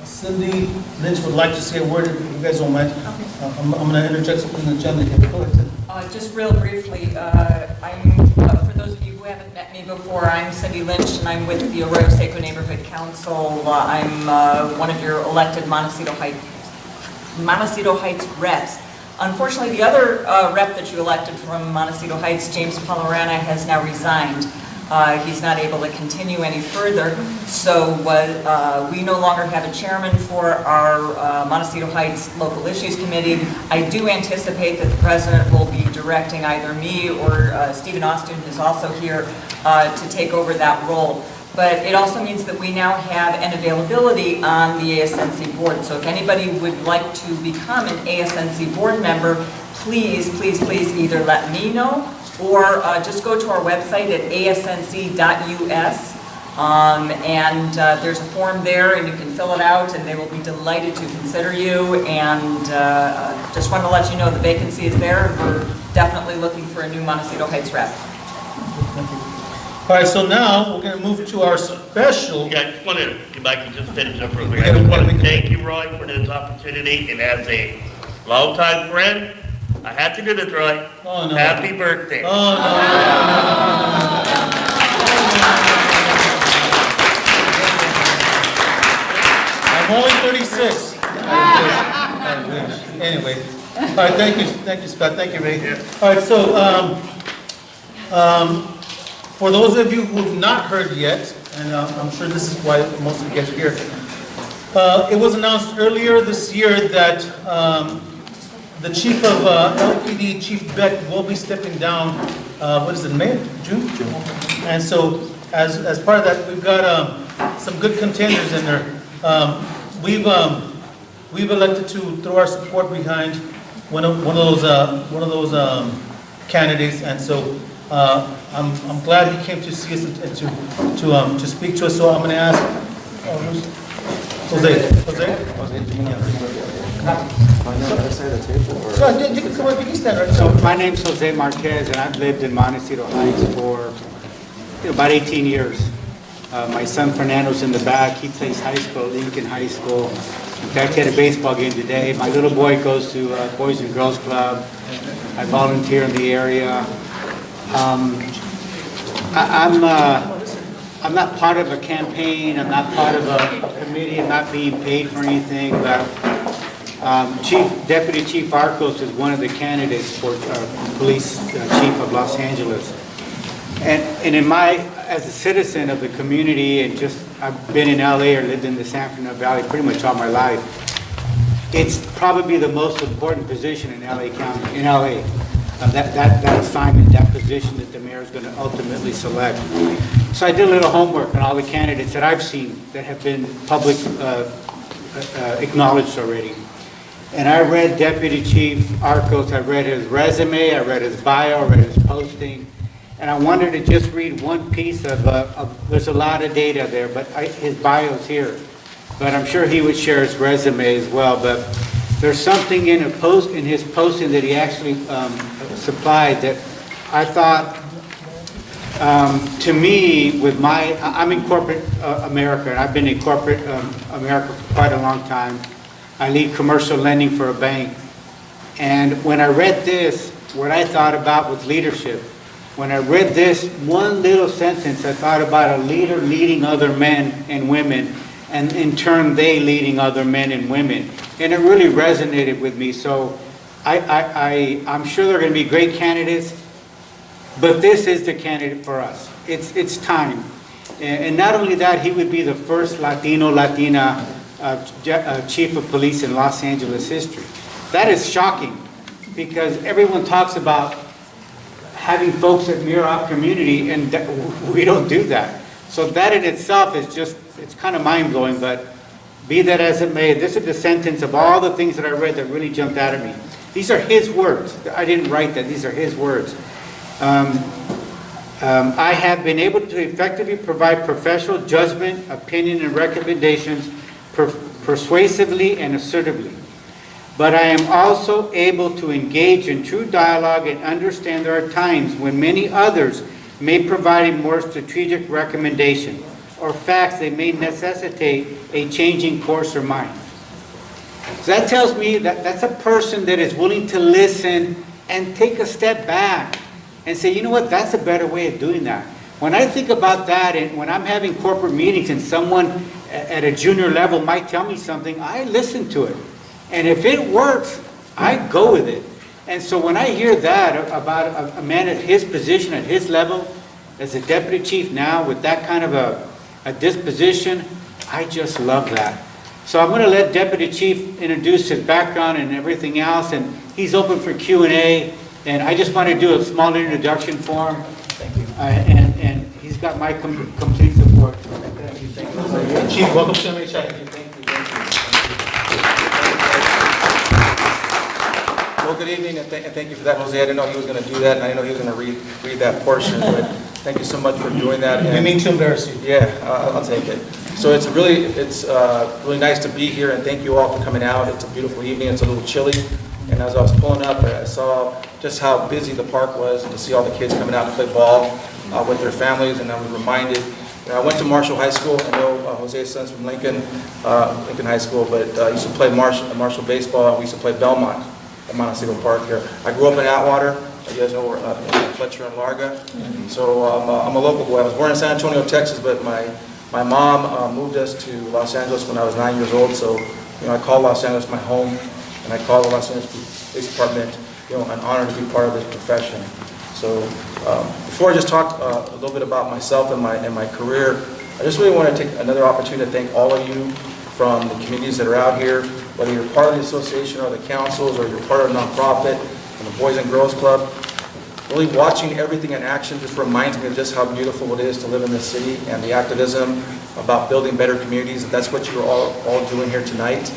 Cindy Lynch, would like to say a word, if you guys don't mind. Okay. I'm going to interject something in the agenda here. Go ahead, Cindy. Just real briefly, for those of you who haven't met me before, I'm Cindy Lynch, and I'm with the Arroyo Seco Neighborhood Council. I'm one of your elected Montecito Heights reps. Unfortunately, the other rep that you elected from Montecito Heights, James Palarana, has now resigned. He's not able to continue any further, so we no longer have a chairman for our Montecito Heights Local Issues Committee. I do anticipate that the president will be directing either me or Stephen Austin, who's also here, to take over that role. But it also means that we now have an availability on the ASNC board. So if anybody would like to become an ASNC board member, please either let me know or just go to our website at asnc.us. And there's a form there, and you can fill it out, and they will be delighted to consider you. And just want to let you know the vacancy is there. We're definitely looking for a new Montecito Heights rep. Thank you. All right, so now we're going to move to our special. Yeah, I just want to, if I can just finish up real quick. I just want to thank you, Roy, for this opportunity, and as a longtime friend, I have to do this, Roy. Oh, no. Happy birthday. Oh, no. I'm only 36. I wish. Anyway, all right, thank you, Scott, thank you, Ray. All right, so for those of you who have not heard yet, and I'm sure this is why most of you get here, it was announced earlier this year that the chief of LPD, Chief Beck, will be stepping down, what is it, May, June? And so as part of that, we've got some good contenders in there. We've elected to throw our support behind one of those candidates, and so I'm glad he came to see us and to speak to us. So I'm going to ask Jose. So my name's Jose Marquez, and I've lived in Montecito Heights for about 18 years. My son Fernando's in the back. He plays high school, Lincoln High School. In fact, he had a baseball game today. My little boy goes to Boys and Girls Club. I volunteer in the area. I'm not part of a campaign. I'm not part of a committee. I'm not being paid for anything. But Deputy Chief Arcos is one of the candidates for police chief of Los Angeles. And as a citizen of the community, and I've been in LA or lived in the San Fernando Valley pretty much all my life. It's probably the most important position in LA County, in LA. that assignment, that position that the mayor is going to ultimately select. So I did a little homework on all the candidates that I've seen that have been public acknowledged already. And I read Deputy Chief Arcos, I read his resume, I read his bio, I read his posting, and I wanted to just read one piece of there's a lot of data there, but his bio's here. But I'm sure he would share his resume as well. But there's something in his posting that he actually supplied that I thought, to me, I'm in corporate America, and I've been in corporate America for quite a long time. I lead commercial lending for a bank. And when I read this, what I thought about was leadership. When I read this one little sentence, I thought about a leader leading other men and women, and in turn, they leading other men and women. And it really resonated with me. So I'm sure there are going to be great candidates, but this is the candidate for us. It's time. And not only that, he would be the first Latina chief of police in Los Angeles history. That is shocking because everyone talks about having folks that mirror our community, and we don't do that. So that in itself is just, it's kind of mind-blowing, but be that as it may, this is the sentence of all the things that I read that really jumped out at me. These are his words. I didn't write that. These are his words. I have been able to effectively provide professional judgment, opinion, and recommendations persuasively and assertively. But I am also able to engage in true dialogue and understand there are times when many others may provide a more strategic recommendation or facts that may necessitate a changing course or mind. So that tells me that that's a person that is willing to listen and take a step back and say, you know what, that's a better way of doing that. When I think about that, and when I'm having corporate meetings and someone at a junior level might tell me something, I listen to it. And if it works, I go with it. And so when I hear that about a man at his position, at his level, as a deputy chief now, with that kind of a disposition, I just love that. So I'm going to let Deputy Chief introduce his background and everything else, and he's open for Q&A. And I just want to do a small introduction for him. Thank you. And he's got my complete support. Thank you. Thank you. Chief, welcome to MHIA. Thank you. Well, good evening, and thank you for that, Jose. I didn't know he was going to do that, and I didn't know he was going to read that portion, but thank you so much for doing that. We mean to embarrass you. Yeah, I'll take it. So it's really nice to be here, and thank you all for coming out. It's a beautiful evening. It's a little chilly, and as I was pulling up, I saw just how busy the park was, and to see all the kids coming out to play ball with their families, and I was reminded. I went to Marshall High School. I know Jose's son's from Lincoln High School, but I used to play Marshall baseball, and we used to play Belmont at Montecito Park here. I grew up in Atwater. You guys know Fletcher and Larga. So I'm a local boy. I was born in San Antonio, Texas, but my mom moved us to Los Angeles when I was 9 years old. So I call Los Angeles my home, and I call the Los Angeles Police Department an honor to be part of this profession. So before I just talk a little bit about myself and my career, I just really want to take another opportunity to thank all of you from the communities that are out here, whether you're part of the association or the councils, or you're part of a nonprofit, and the Boys and Girls Club. Really watching everything in action just reminds me of just how beautiful it is to live in this city, and the activism about building better communities. And that's what you're all doing here tonight,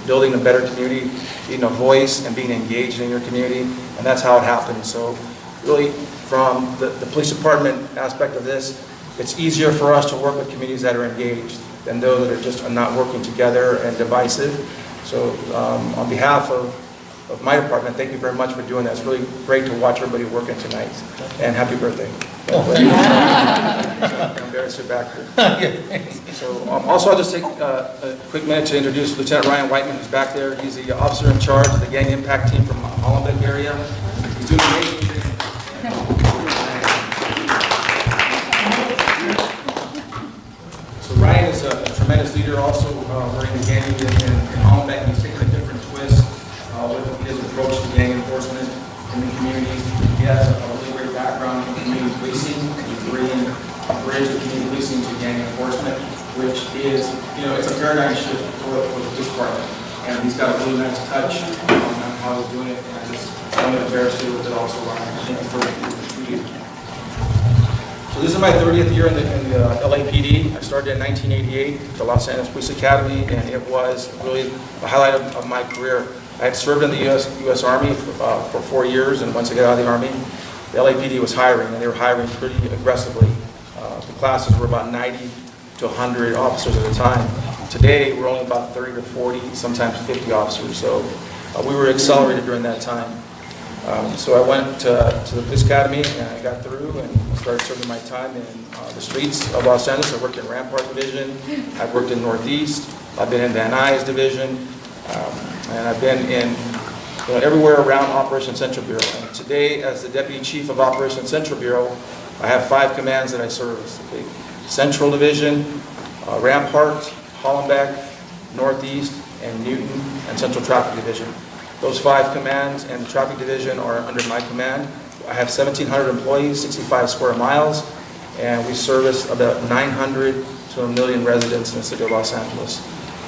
building a better community, being a voice and being engaged in your community, and that's how it happens. So really, from the police department aspect of this, it's easier for us to work with communities that are engaged than those that are just not working together and divisive. So on behalf of my department, thank you very much for doing that. It's really great to watch everybody working tonight. And happy birthday. I'm embarrassed you're back here. So also I'll just take a quick minute to introduce Lieutenant Ryan Whiteman, who's back there. He's the officer in charge of the gang impact team from Hollenbeck area. He's doing amazing things. So Ryan is a tremendous leader also. We're in the gang in Hollenbeck. He's taking a different twist with his approach to gang enforcement in the community. He has a really great background in community policing. He's bringing a bridge of community policing to gang enforcement, which is, it's a paradigm shift for the police department. And he's got a really nice touch on how I was doing it. I just wanted to embarrass you with it also. Thank you for the So this is my 30th year in the LAPD. I started in 1988 at the Los Angeles Police Academy, and it was really the highlight of my career. I had served in the U.S. Army for 4 years, and once I got out of the Army, the LAPD was hiring, and they were hiring pretty aggressively. The classes were about 90 to 100 officers at a time. Today, we're only about 30 to 40, sometimes 50 officers, so we were accelerated during that time. So I went to the police academy, and I got through and started serving my time in the streets of Los Angeles. I worked in Rampart Division, I've worked in Northeast, I've been in Van Nuys Division, and I've been in everywhere around Operation Central Bureau. And today, as the Deputy Chief of Operation Central Bureau, I have 5 commands that I service. Okay. Central Division, Rampart, Hollenbeck, Northeast, and Newton, and Central Traffic Division. Those 5 commands and the Traffic Division are under my command. I have 1,700 employees, 65 square miles, and we service about 900 to 1 million residents in the city of Los Angeles.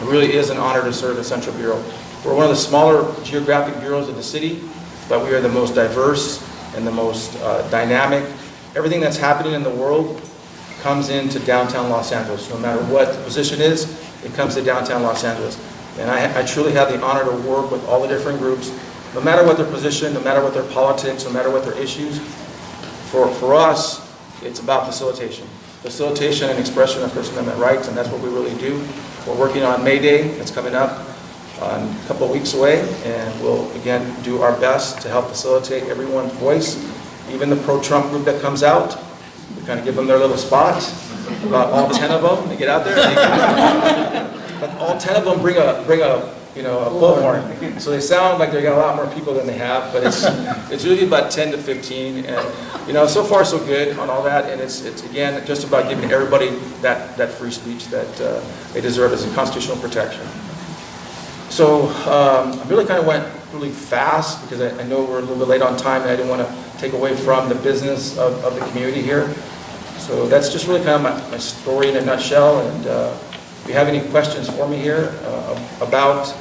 It really is an honor to serve the Central Bureau. We're one of the smaller geographic bureaus of the city, but we are the most diverse and the most dynamic. Everything that's happening in the world comes into downtown Los Angeles. No matter what the position is, it comes to downtown Los Angeles. And I truly have the honor to work with all the different groups, no matter what their position, no matter what their politics, no matter what their issues. For us, it's about facilitation. Facilitation and expression of First Amendment rights, and that's what we really do. We're working on May Day. It's coming up a couple of weeks away, and we'll, again, do our best to help facilitate everyone's voice, even the pro-Trump group that comes out. We kind of give them their little spot, about all 10 of them. They get out there, but all 10 of them bring a bullhorn. So they sound like they got a lot more people than they have, but it's really about 10 to 15. And so far so good on all that. And it's again just about giving everybody that free speech that they deserve as a constitutional protection. So I really kind of went really fast because I know we're a little bit late on time, and I didn't want to take away from the business of the community here. So that's just really kind of my story in a nutshell. And if you have any questions for me here about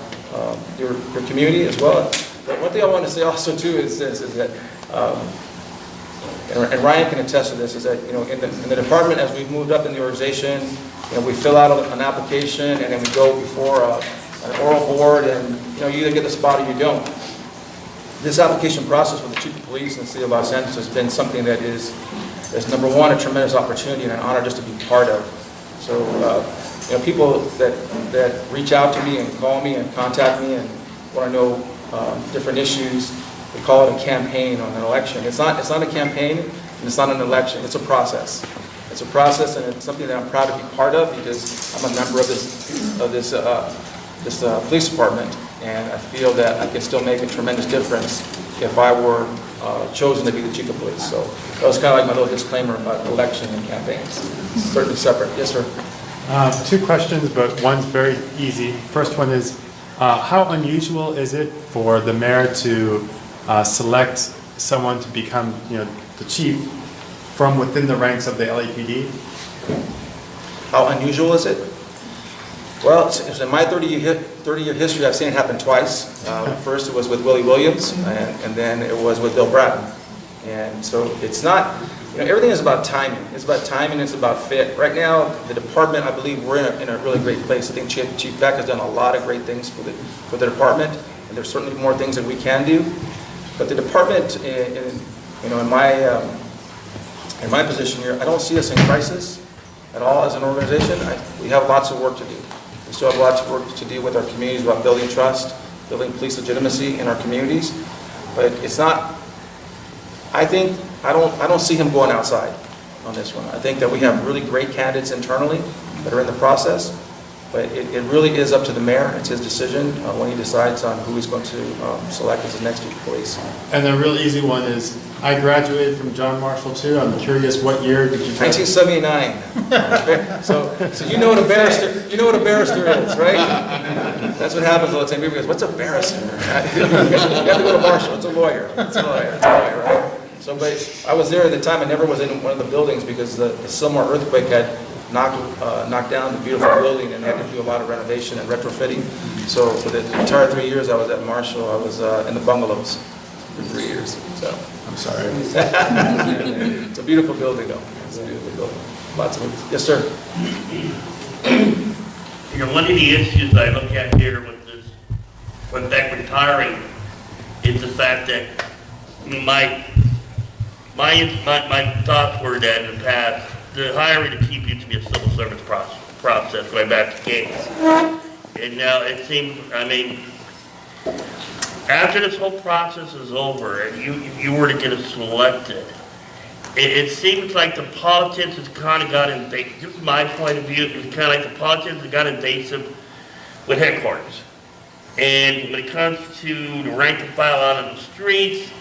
your community as well. But one thing I want to say also too is this: is that, and Ryan can attest to this, is that in the department, as we've moved up in the organization, we fill out an application, and then we go before an oral board, and you either get the spot or you don't. This application process with the Chief of Police in the city of Los Angeles has been something that is number one, a tremendous opportunity and an honor just to be part of. So people that reach out to me and call me and contact me and want to know different issues, we call it a campaign on an election. It's not a campaign, and it's not an election. It's a process. It's a process, and it's something that I'm proud to be part of because I'm a member of this police department, and I feel that I can still make a tremendous difference if I were chosen to be the Chief of Police. So that was kind of like my little disclaimer about election and campaigns. Certainly separate. Yes, sir. 2 questions, but one's very easy. First one is, how unusual is it for the mayor to select someone to become, the chief from within the ranks of the LAPD? How unusual is it? Well, in my 30-year history, I've seen it happen twice. First, it was with Willie Williams, and then it was with Bill Bratton. And so it's not, everything is about timing. It's about timing, it's about fit. Right now, the department, I believe we're in a really great place. I think Chief Beck has done a lot of great things for the department, and there's certainly more things that we can do. But the department, in my position here, I don't see us in crisis at all as an organization. We have lots of work to do. We still have lots of work to do with our communities about building trust, building police legitimacy in our communities. But it's not, I don't see him going outside on this one. I think that we have really great candidates internally that are in the process, but it really is up to the mayor. It's his decision when he decides on who he's going to select as his next Chief of Police. And the real easy one is, I graduated from John Marshall too. I'm curious, what year did you graduate? 1979. So you know what a barrister, is, right? That's what happens all the time. People goes, what's a barrister? You have to go to Marshall. It's a lawyer. It's a lawyer, right? So, but I was there at the time. I never was in one of the buildings because the Sylmar earthquake had knocked down the beautiful building and had to do a lot of renovation and retrofitting. So for the entire 3 years I was at Marshall, I was in the bungalows for 3 years. So I'm sorry. It's a beautiful building, though. It's a beautiful building. Lots of it. Yes, sir. You know, one of the issues I look at here with this, with that retiring, is the fact that my thoughts were that in the past, the hiring of chief used to be a civil service process going back to Gates. And now it seems, I mean, after this whole process is over and you were to get it selected, it seems like the politics has kind of got invasive. This is my point of view. It's kind of like the politics has got invasive with headquarters. And when it comes to the rank and file out on the streets,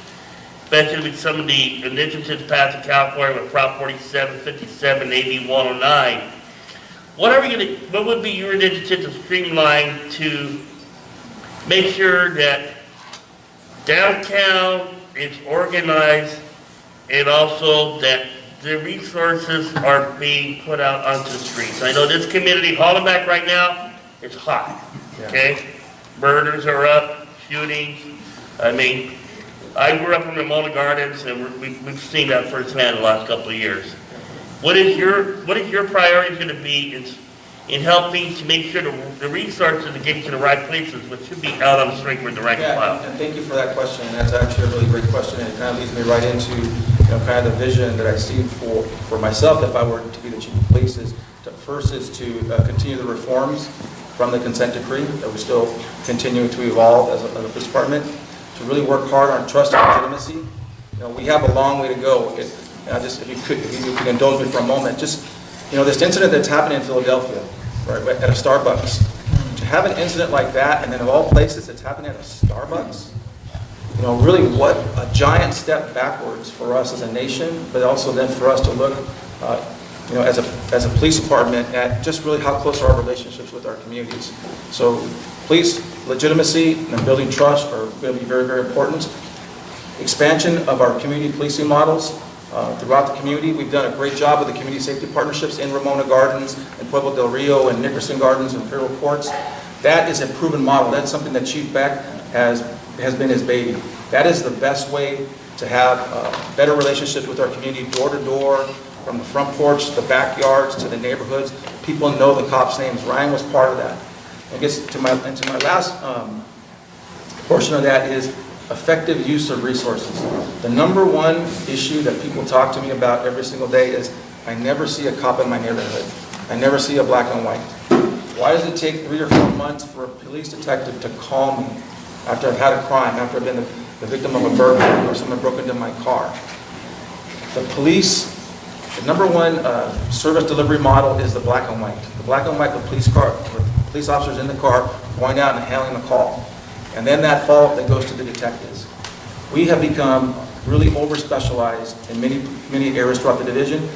especially with some of the initiatives passed in California with Prop 47, 57, AB 109, what would be your initiative to streamline to make sure that downtown is organized and also that the resources are being put out onto the streets? I know this community, Hollenbeck right now, it's hot, okay? Murders are up, shootings. I mean, I grew up in Ramona Gardens and we've seen that firsthand the last couple of years. What is your priority going to be in helping to make sure the resources are getting to the right places, which should be out on the street with the rank and file? And thank you for that question. That's actually a really great question, and it kind of leads me right into kind of the vision that I see for myself if I were to be the chief of police. First is to continue the reforms from the consent decree that we still continue to evolve as a police department, to really work hard on trust and legitimacy. We have a long way to go. If you could indulge me for a moment, just this incident that's happening in Philadelphia, right, at a Starbucks. To have an incident like that, and then of all places, it's happening at a Starbucks. Really, what a giant step backwards for us as a nation, but also then for us to look, as a police department at just really how close are our relationships with our communities. So, police legitimacy and building trust are going to be very, very important. Expansion of our community policing models. Throughout the community, we've done a great job with the community safety partnerships in Ramona Gardens, in Pueblo del Rio, and Nickerson Gardens, and Imperial Courts. That is a proven model. That's something that Chief Beck has been his baby. That is the best way to have better relationships with our community, door to door, from the front porch, to the backyards, to the neighborhoods. People know the cops' names. Ryan was part of that. I guess to my last portion of that is effective use of resources. The number one issue that people talk to me about every single day is, I never see a cop in my neighborhood. I never see a black and white. Why does it take 3 or 4 months for a police detective to call me after I've had a crime, after I've been the victim of a burglary or someone broke into my car? The police, the number one service delivery model is the black and white. The black and white with police officers in the car going out and handling the call. And then that follow-up that goes to the detectives. We have become really over-specialized in many areas throughout the division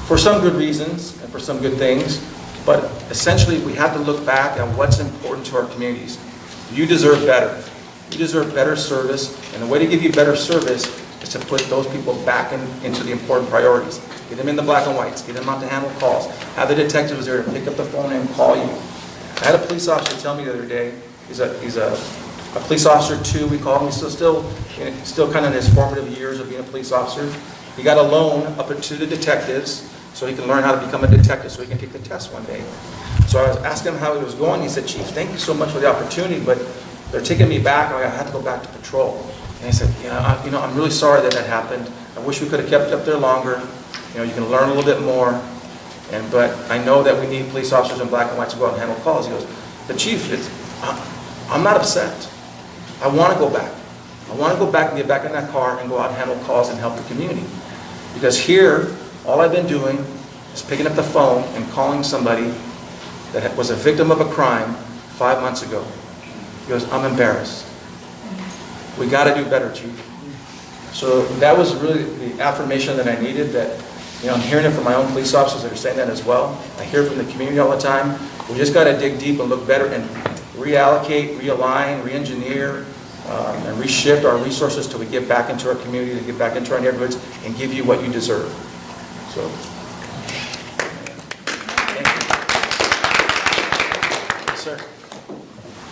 for some good reasons and for some good things, but essentially we have to look back at what's important to our communities. You deserve better. You deserve better service, and the way to give you better service is to put those people back into the important priorities. Get them in the black and whites, get them out to handle calls, have the detectives there to pick up the phone and call you. I had a police officer tell me the other day, he's a police officer too, we call him. He's still kind of in his formative years of being a police officer. He got a loan up to the detectives so he can learn how to become a detective so he can take the test one day. So I was asking him how he was going. He said, "Chief, thank you so much for the opportunity, but they're taking me back. I have to go back to patrol." And he said, I'm really sorry that happened. I wish we could have kept you up there longer. You can learn a little bit more. But I know that we need police officers in black and white to go out and handle calls. He goes, "The chief, I'm not upset. I want to go back. I want to go back and get back in that car and go out and handle calls and help the community. Because here, all I've been doing is picking up the phone and calling somebody that was a victim of a crime 5 months ago." He goes, "I'm embarrassed. We got to do better, Chief." So that was really the affirmation that I needed, that I'm hearing it from my own police officers that are saying that as well. I hear it from the community all the time. We just got to dig deep and look better and reallocate, realign, re-engineer, and reshift our resources till we get back into our community, to get back into our neighborhoods, and give you what you deserve. So, thank you. Yes, sir.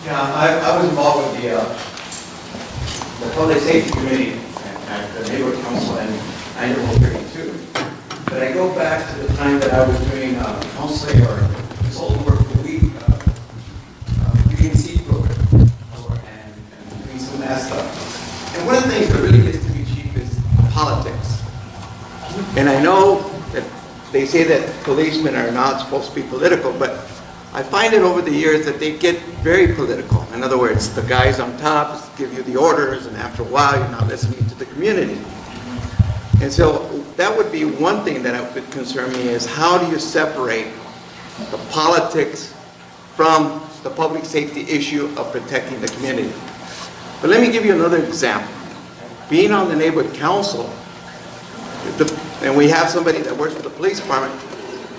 Yeah, I was involved with the Public Safety Committee at the Neighborhood Council in 1932. But I go back to the time that I was doing counseling or consultant work for weedy and seed program and doing some of that stuff. And one of the things that really gets to me, Chief, is politics. And I know that they say that policemen are not supposed to be political, but I find it over the years that they get very political. In other words, the guys on top give you the orders, and after a while, you're not listening to the community. And so that would be one thing that would concern me is how do you separate the politics from the public safety issue of protecting the community? But let me give you another example. Being on the neighborhood council, and we have somebody that works for the police department,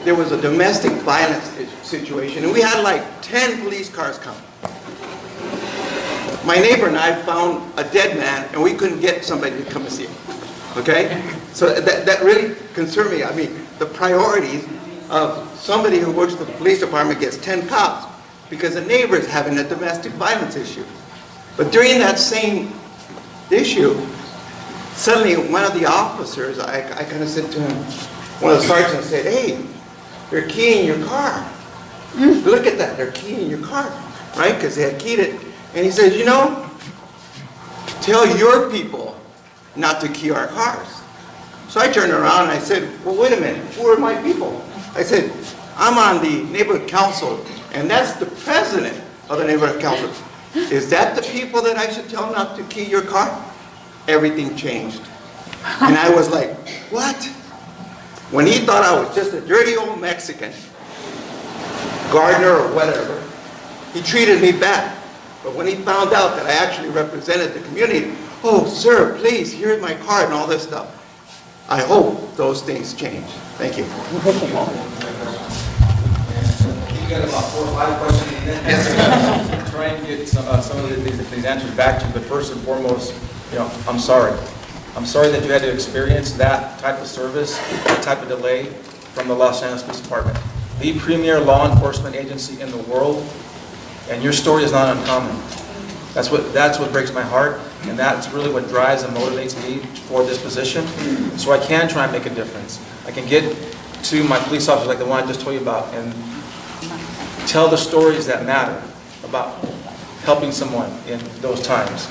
there was a domestic violence situation, and we had like 10 police cars come. My neighbor and I found a dead man, and we couldn't get somebody to come and see him. Okay? So that really concerned me. I mean, the priorities of somebody who works for the police department gets 10 cops because the neighbor is having a domestic violence issue. But during that same issue, suddenly one of the officers, I kind of said to him, one of the sergeants said, "Hey, they're keying your car. Look at that, they're keying your car," right? Because they had keyed it. And he said, "You know, tell your people not to key our cars." So I turned around and I said, "Well, wait a minute, who are my people?" I said, "I'm on the neighborhood council, and that's the president of the neighborhood council. Is that the people that I should tell not to key your car?" Everything changed. And I was like, what? When he thought I was just a dirty old Mexican, gardener or whatever, he treated me bad. But when he found out that I actually represented the community, "Oh, sir, please, here's my card," and all this stuff. I hope those things change. Thank you. You got about 4 or 5 questions in there. Try and get some of these answers back to you, but first and foremost, I'm sorry. I'm sorry that you had to experience that type of service, that type of delay from the Los Angeles Police Department. The premier law enforcement agency in the world, and your story is not uncommon. That's what breaks my heart, and that's really what drives and motivates me for this position. So I can try and make a difference. I can get to my police officers like the one I just told you about and tell the stories that matter about helping someone in those times.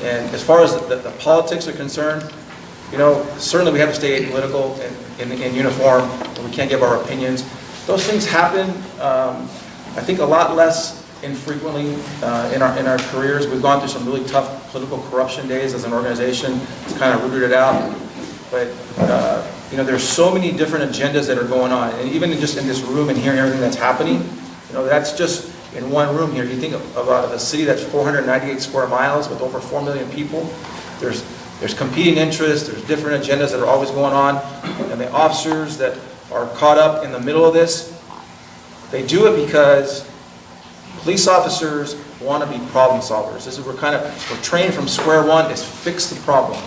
And as far as the politics are concerned, certainly we have to stay apolitical and in uniform, and we can't give our opinions. Those things happen, I think, a lot less infrequently in our careers. We've gone through some really tough political corruption days as an organization. It's kind of rooted it out. But there's so many different agendas that are going on, and even just in this room and hearing everything that's happening, that's just in one room here. You think about a city that's 498 square miles with over 4 million people. There's competing interests, there's different agendas that are always going on, and the officers that are caught up in the middle of this, they do it because police officers want to be problem solvers. We're trained from square one is fix the problem.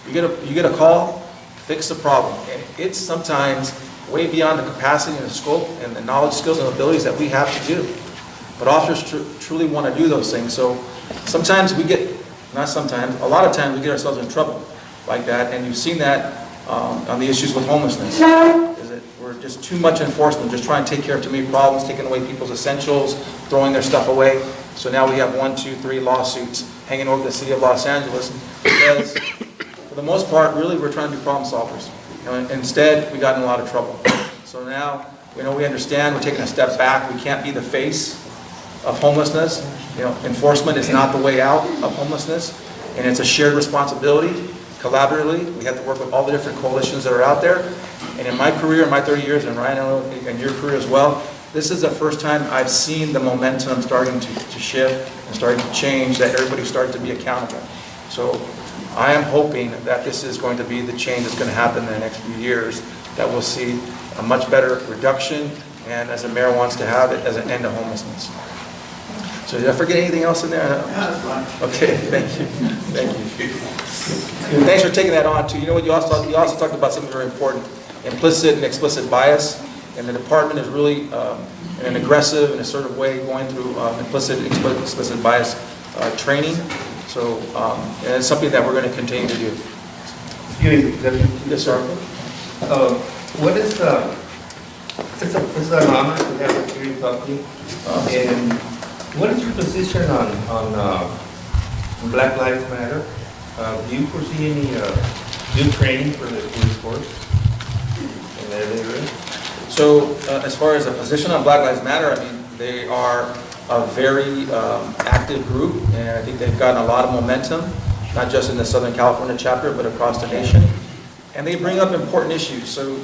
You get a call, fix the problem. And it's sometimes way beyond the capacity and the scope and the knowledge, skills, and abilities that we have to do. But officers truly want to do those things. So sometimes a lot of times we get ourselves in trouble like that. And you've seen that on the issues with homelessness. Is that we're just too much enforcement, just trying to take care of too many problems, taking away people's essentials, throwing their stuff away. So now we have 1, 2, 3 lawsuits hanging over the city of Los Angeles because for the most part, really, we're trying to be problem solvers. And instead, we got in a lot of trouble. So now, we understand, we're taking a step back. We can't be the face of homelessness. Enforcement is not the way out of homelessness, and it's a shared responsibility. Collaboratively, we have to work with all the different coalitions that are out there. And in my career, in my 30 years, and Ryan, I know in your career as well, this is the first time I've seen the momentum starting to shift and starting to change, that everybody's starting to be accountable. So I am hoping that this is going to be the change that's going to happen in the next few years, that we'll see a much better reduction, and as the mayor wants to have it, as an end to homelessness. So did I forget anything else in there? Okay, thank you. Thank you. And thanks for taking that on too. You also talked about something very important, implicit and explicit bias. And the department is really in an aggressive and assertive way going through explicit bias training. So, and it's something that we're going to continue to do. Yes, sir. What is it's an honor to have a hearing talking. And what is your position on Black Lives Matter? Do you foresee any new training for the police force in that area? So, as far as a position on Black Lives Matter, I mean, they are a very active group, and I think they've gotten a lot of momentum, not just in the Southern California chapter, but across the nation. And they bring up important issues. So,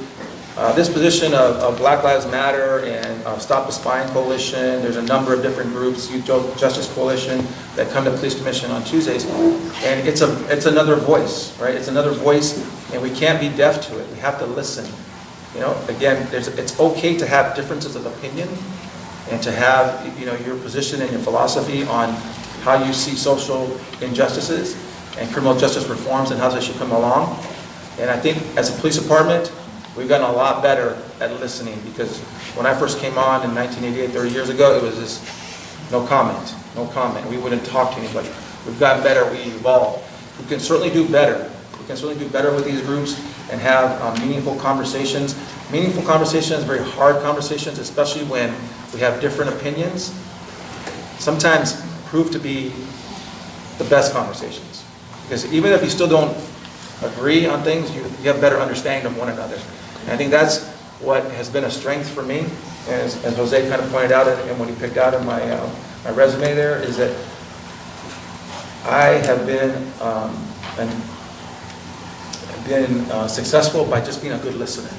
this position of Black Lives Matter and Stop the Spying Coalition, there's a number of different groups, Youth Justice Coalition, that come to the Police Commission on Tuesdays. And it's another voice, right? It's another voice, and we can't be deaf to it. We have to listen. You know, again, it's okay to have differences of opinion and to have, you know, your position and your philosophy on how you see social injustices and criminal justice reforms and how they should come along. And I think as a police department, we've gotten a lot better at listening, because when I first came on in 1988, 30 years ago, it was just no comment, no comment. We wouldn't talk to anybody. We've gotten better, we evolved. We can certainly do better. We can certainly do better with these groups and have meaningful conversations. Meaningful conversations, very hard conversations, especially when we have different opinions, sometimes prove to be the best conversations. Because even if you still don't agree on things, you have better understanding of one another. And I think that's what has been a strength for me, as Jose kind of pointed out, and what he picked out in my resume there, is that I have been successful by just being a good listener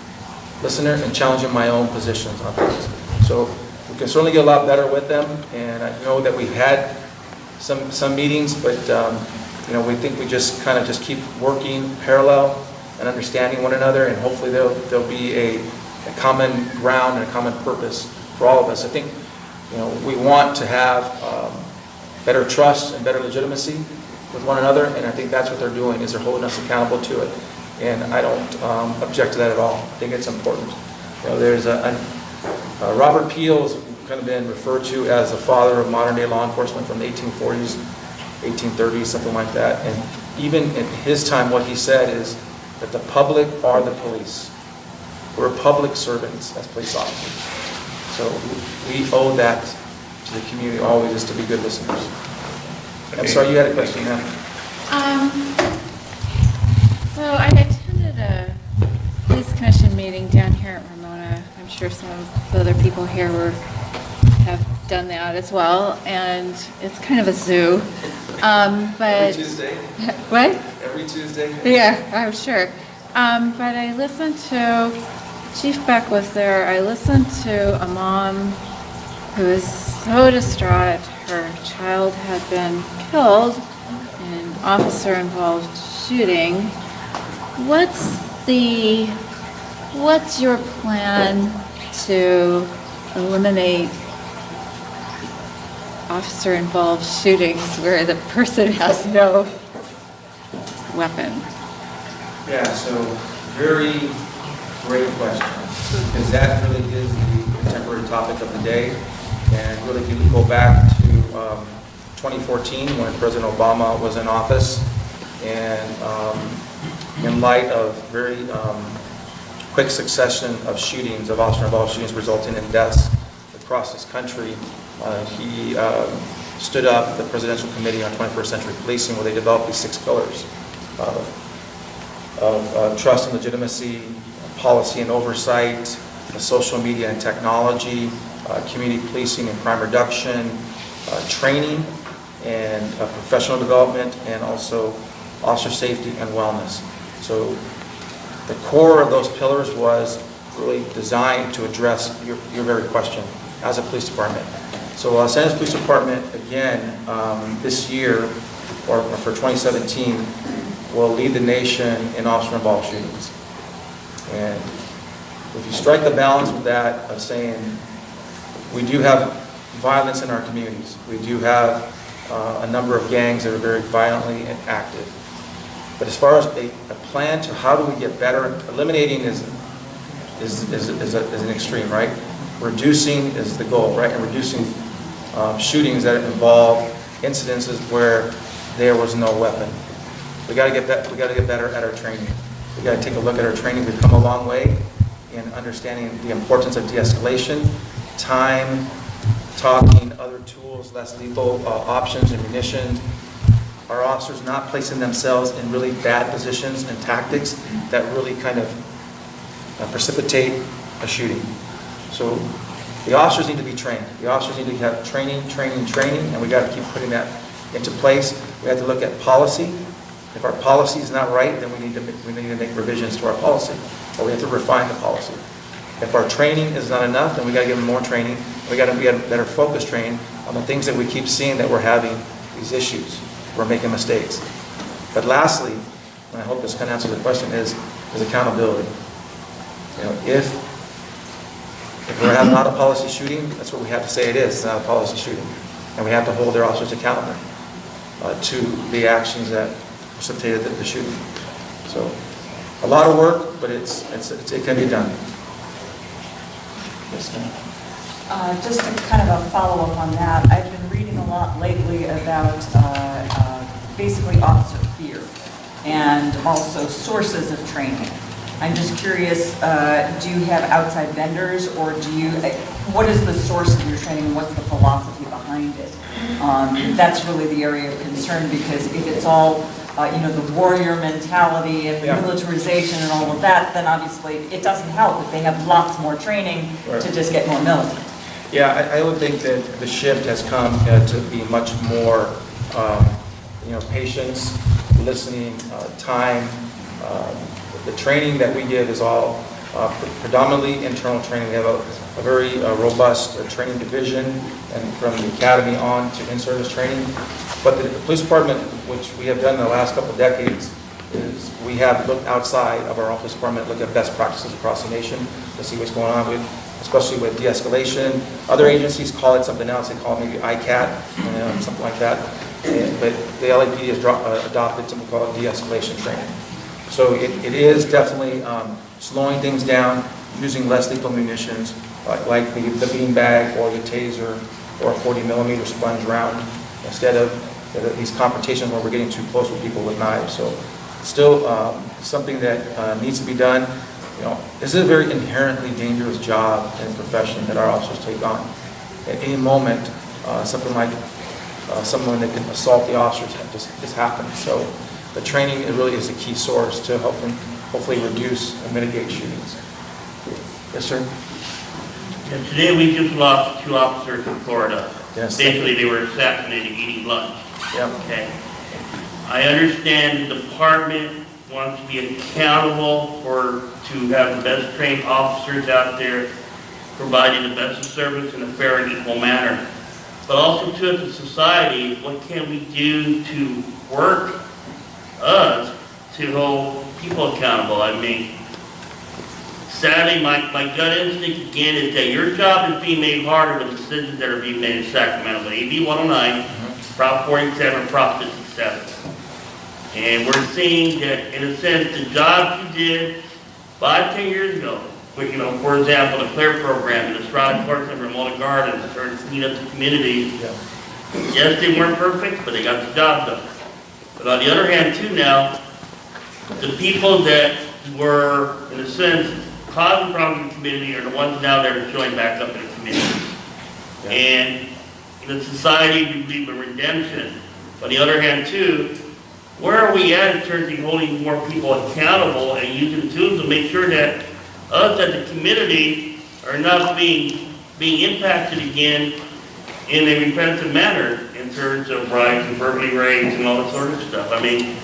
and challenging my own positions on things. So we can certainly get a lot better with them, and I know that we've had some meetings, but you know, we think we just kind of keep working parallel and understanding one another, and hopefully there'll be a common ground and a common purpose for all of us. I think, you know, we want to have better trust and better legitimacy with one another, and I think that's what they're doing, is they're holding us accountable to it. And I don't object to that at all. I think it's important. You know, there's Robert Peel's kind of been referred to as the father of modern day law enforcement from the 1840s, 1830s, something like that. And even in his time, what he said is that the public are the police. We're public servants as police officers. So we owe that to the community always, is to be good listeners. I'm sorry, you had a question now. So I attended a police commission meeting down here at Ramona. I'm sure some of the other people here have done that as well, and it's kind of a zoo. But Every Tuesday? What? Every Tuesday? Yeah, I'm sure. But I listened to, Chief Beck was there, I listened to a mom who was so distraught. Her child had been killed in an officer-involved shooting. What's your plan to eliminate officer-involved shootings where the person has no weapon? Yeah, so very great question, because that really is the contemporary topic of the day. And really, if you go back to 2014, when President Obama was in office, and in light of very quick succession of shootings, of officer-involved shootings resulting in deaths across this country, he stood up the Presidential Committee on 21st Century Policing, where they developed these 6 pillars of trust and legitimacy, policy and oversight, social media and technology, community policing and crime reduction, training and professional development, and also officer safety and wellness. So the core of those pillars was really designed to address your very question as a police department. So Los Angeles Police Department, again, this year, or for 2017, will lead the nation in officer-involved shootings. And if you strike the balance with that of saying, we do have violence in our communities. We do have a number of gangs that are very violently active. But as far as a plan to how do we get better, eliminating is is an extreme, right? Reducing is the goal, right? And reducing shootings that involve incidences where there was no weapon. We got to get better at our training. We got to take a look at our training. We've come a long way in understanding the importance of de-escalation, time, talking, other tools, less lethal options and munitions. Our officers not placing themselves in really bad positions and tactics that really kind of precipitate a shooting. So the officers need to be trained. The officers need to have training, and we got to keep putting that into place. We have to look at policy. If our policy is not right, then we need to make revisions to our policy, or we have to refine the policy. If our training is not enough, then we got to give them more training. We got to get better focus training on the things that we keep seeing that we're having these issues. We're making mistakes. But lastly, and I hope this can answer the question, is accountability. You know, if we're having not a policy shooting, that's what we have to say it is. It's not a policy shooting, and we have to hold their officers accountable to the actions that precipitated the shooting. So, a lot of work, but it can be done. Yes, ma'am. Just a kind of a follow-up on that, I've been reading a lot lately about basically officer fear and also sources of training. I'm just curious, do you have outside vendors, or what is the source of your training and what's the philosophy behind it? That's really the area of concern, because if it's all the warrior mentality and the militarization and all of that, then obviously it doesn't help if they have lots more training to just get more militant. Yeah, I would think that the shift has come to be much more, patience, listening, time. The training that we give is all predominantly internal training. We have a very robust training division, and from the academy on to in-service training. But the police department, which we have done in the last couple of decades, is we have looked outside of our own police department, look at best practices across the nation to see what's going on with, especially with de-escalation. Other agencies call it something else. They call it maybe ICAT, something like that. But the LAPD has adopted something called de-escalation training. So it is definitely slowing things down, using less lethal munitions, like the beanbag or the taser or a 40mm sponge round, instead of these confrontations where we're getting too close with people with knives. So still something that needs to be done. This is a very inherently dangerous job and profession that our officers take on. At any moment, something like someone that can assault the officers just happens. So the training really is a key source to help them hopefully reduce and mitigate shootings. Yes, sir? And today we just lost 2 officers in Florida. Yes. Basically, they were assassinated eating lunch. Yep. Okay. I understand the department wants to be accountable to have the best trained officers out there, providing the best of service in a fair and equal manner. But also, too, as a society, what can we do to work us to hold people accountable? I mean, sadly, my gut instinct again is that your job is being made harder with decisions that are being made in Sacramento. AB 109, Prop 47, Prop 57. And we're seeing that, in a sense, the jobs you did 5-10 years ago, for example, the CLARE program, the Estrada Court in Ramona Gardens, started to clean up the community. Yes, they weren't perfect, but they got the job done. But on the other hand, too, now, the people that were, in a sense, causing problems in the community are the ones now that are showing back up in the community. And in a society, we believe in redemption. On the other hand, too, where are we at in terms of holding more people accountable and using tools to make sure that us as a community are not being impacted again in a repetitive manner in terms of riots and burglary raids and all that sort of stuff? I mean,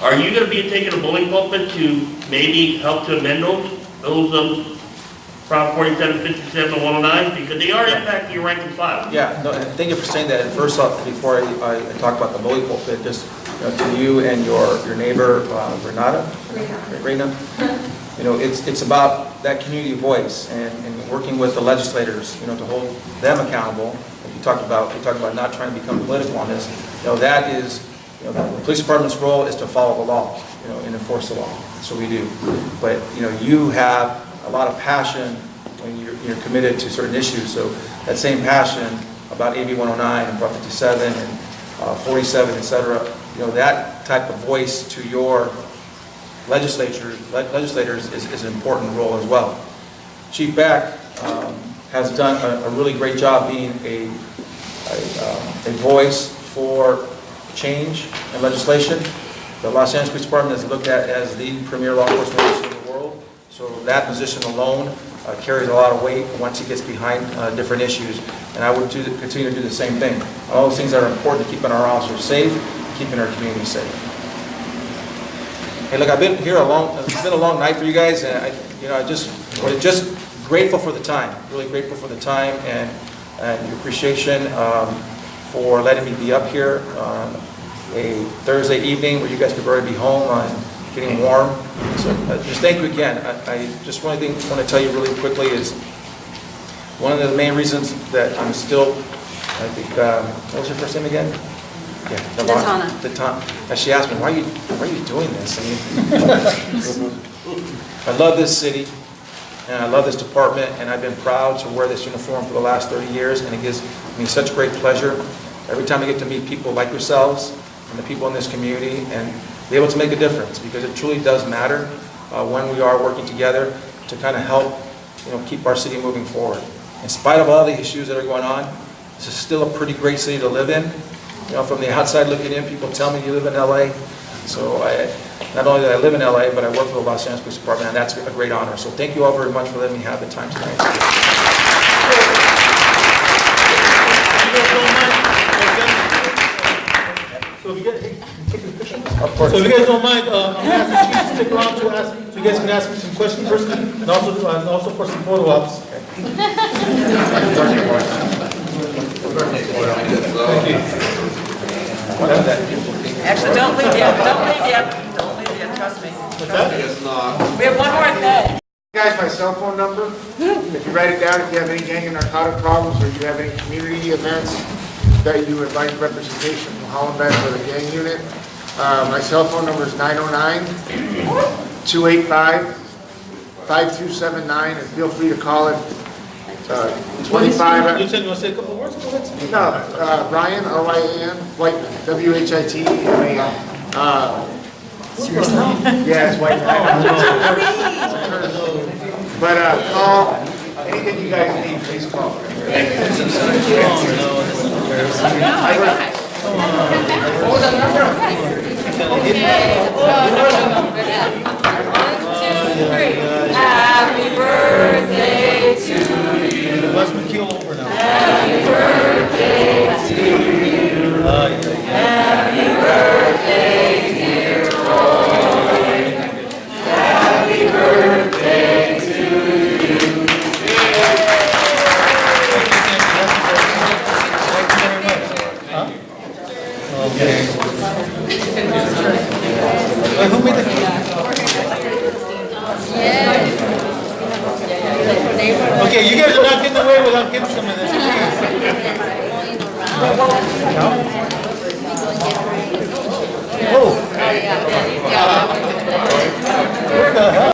are you going to be taking a bullying pulpit to maybe help to amend those Prop 47, 57, and 109? Because they are impacting your rank and file. Yeah, no, and thank you for saying that. And first off, before I talk about the bully pulpit, just to you and your neighbor, Renata? Rena. It's about that community voice and working with the legislators, to hold them accountable. We talked about not trying to become political on this. That is, the police department's role is to follow the law, and enforce the law. That's what we do. But you have a lot of passion when you're committed to certain issues. So that same passion about AB 109 and Prop 57 and 47, et cetera, that type of voice to your legislators is an important role as well. Chief Beck has done a really great job being a voice for change and legislation. The Los Angeles Police Department is looked at as the premier law enforcement agency in the world, so that position alone carries a lot of weight once he gets behind different issues, and I would continue to do the same thing. All those things that are important to keeping our officers safe, keeping our community safe. Hey, look, I've been here it's been a long night for you guys, and we're just grateful for the time, really grateful for the time and your appreciation for letting me be up here on a Thursday evening where you guys could already be home and getting warm. So just thank you again. I just want to tell you really quickly is one of the main reasons that I'm still, I think, what was your first name again? Yeah, Latana. She asked me, why are you doing this? I love this city, and I love this department, and I've been proud to wear this uniform for the last 30 years, and it gives me such great pleasure every time I get to meet people like yourselves and the people in this community and be able to make a difference, because it truly does matter when we are working together to kind of help keep our city moving forward. In spite of all the issues that are going on, this is still a pretty great city to live in. From the outside looking in, people tell me you live in LA. So not only do I live in LA, but I work for the Los Angeles Police Department, and that's a great honor. So thank you all very much for letting me have the time tonight. Of course. So if you guys don't mind, I'm going to ask the chief to stick around so you guys can ask me some questions first, and also for some photo ops. Thank you. Actually, don't leave yet. Don't leave yet. Trust me. We have one more thing. Guys, my cell phone number. If you write it down, if you have any gang and narcotic problems, or you have any community events that you would like representation from Hollenbeck or the gang unit, my cell phone number is 909-285-5279, and feel free to call it 25. You said you want to say a couple of words? No, Ryan, R-Y-A-N, Whiteman, W-H-I-T-M-A-N. Seriously? Yeah, it's Whiteman. But call, anything you guys need, please call. Happy birthday to you. Let's McKeel over now. Happy birthday to you. Happy birthday, dear Roy. Happy birthday to you. Okay. Who made the cake? Okay, you guys are not getting away without getting some of this. Oh. Where the hell?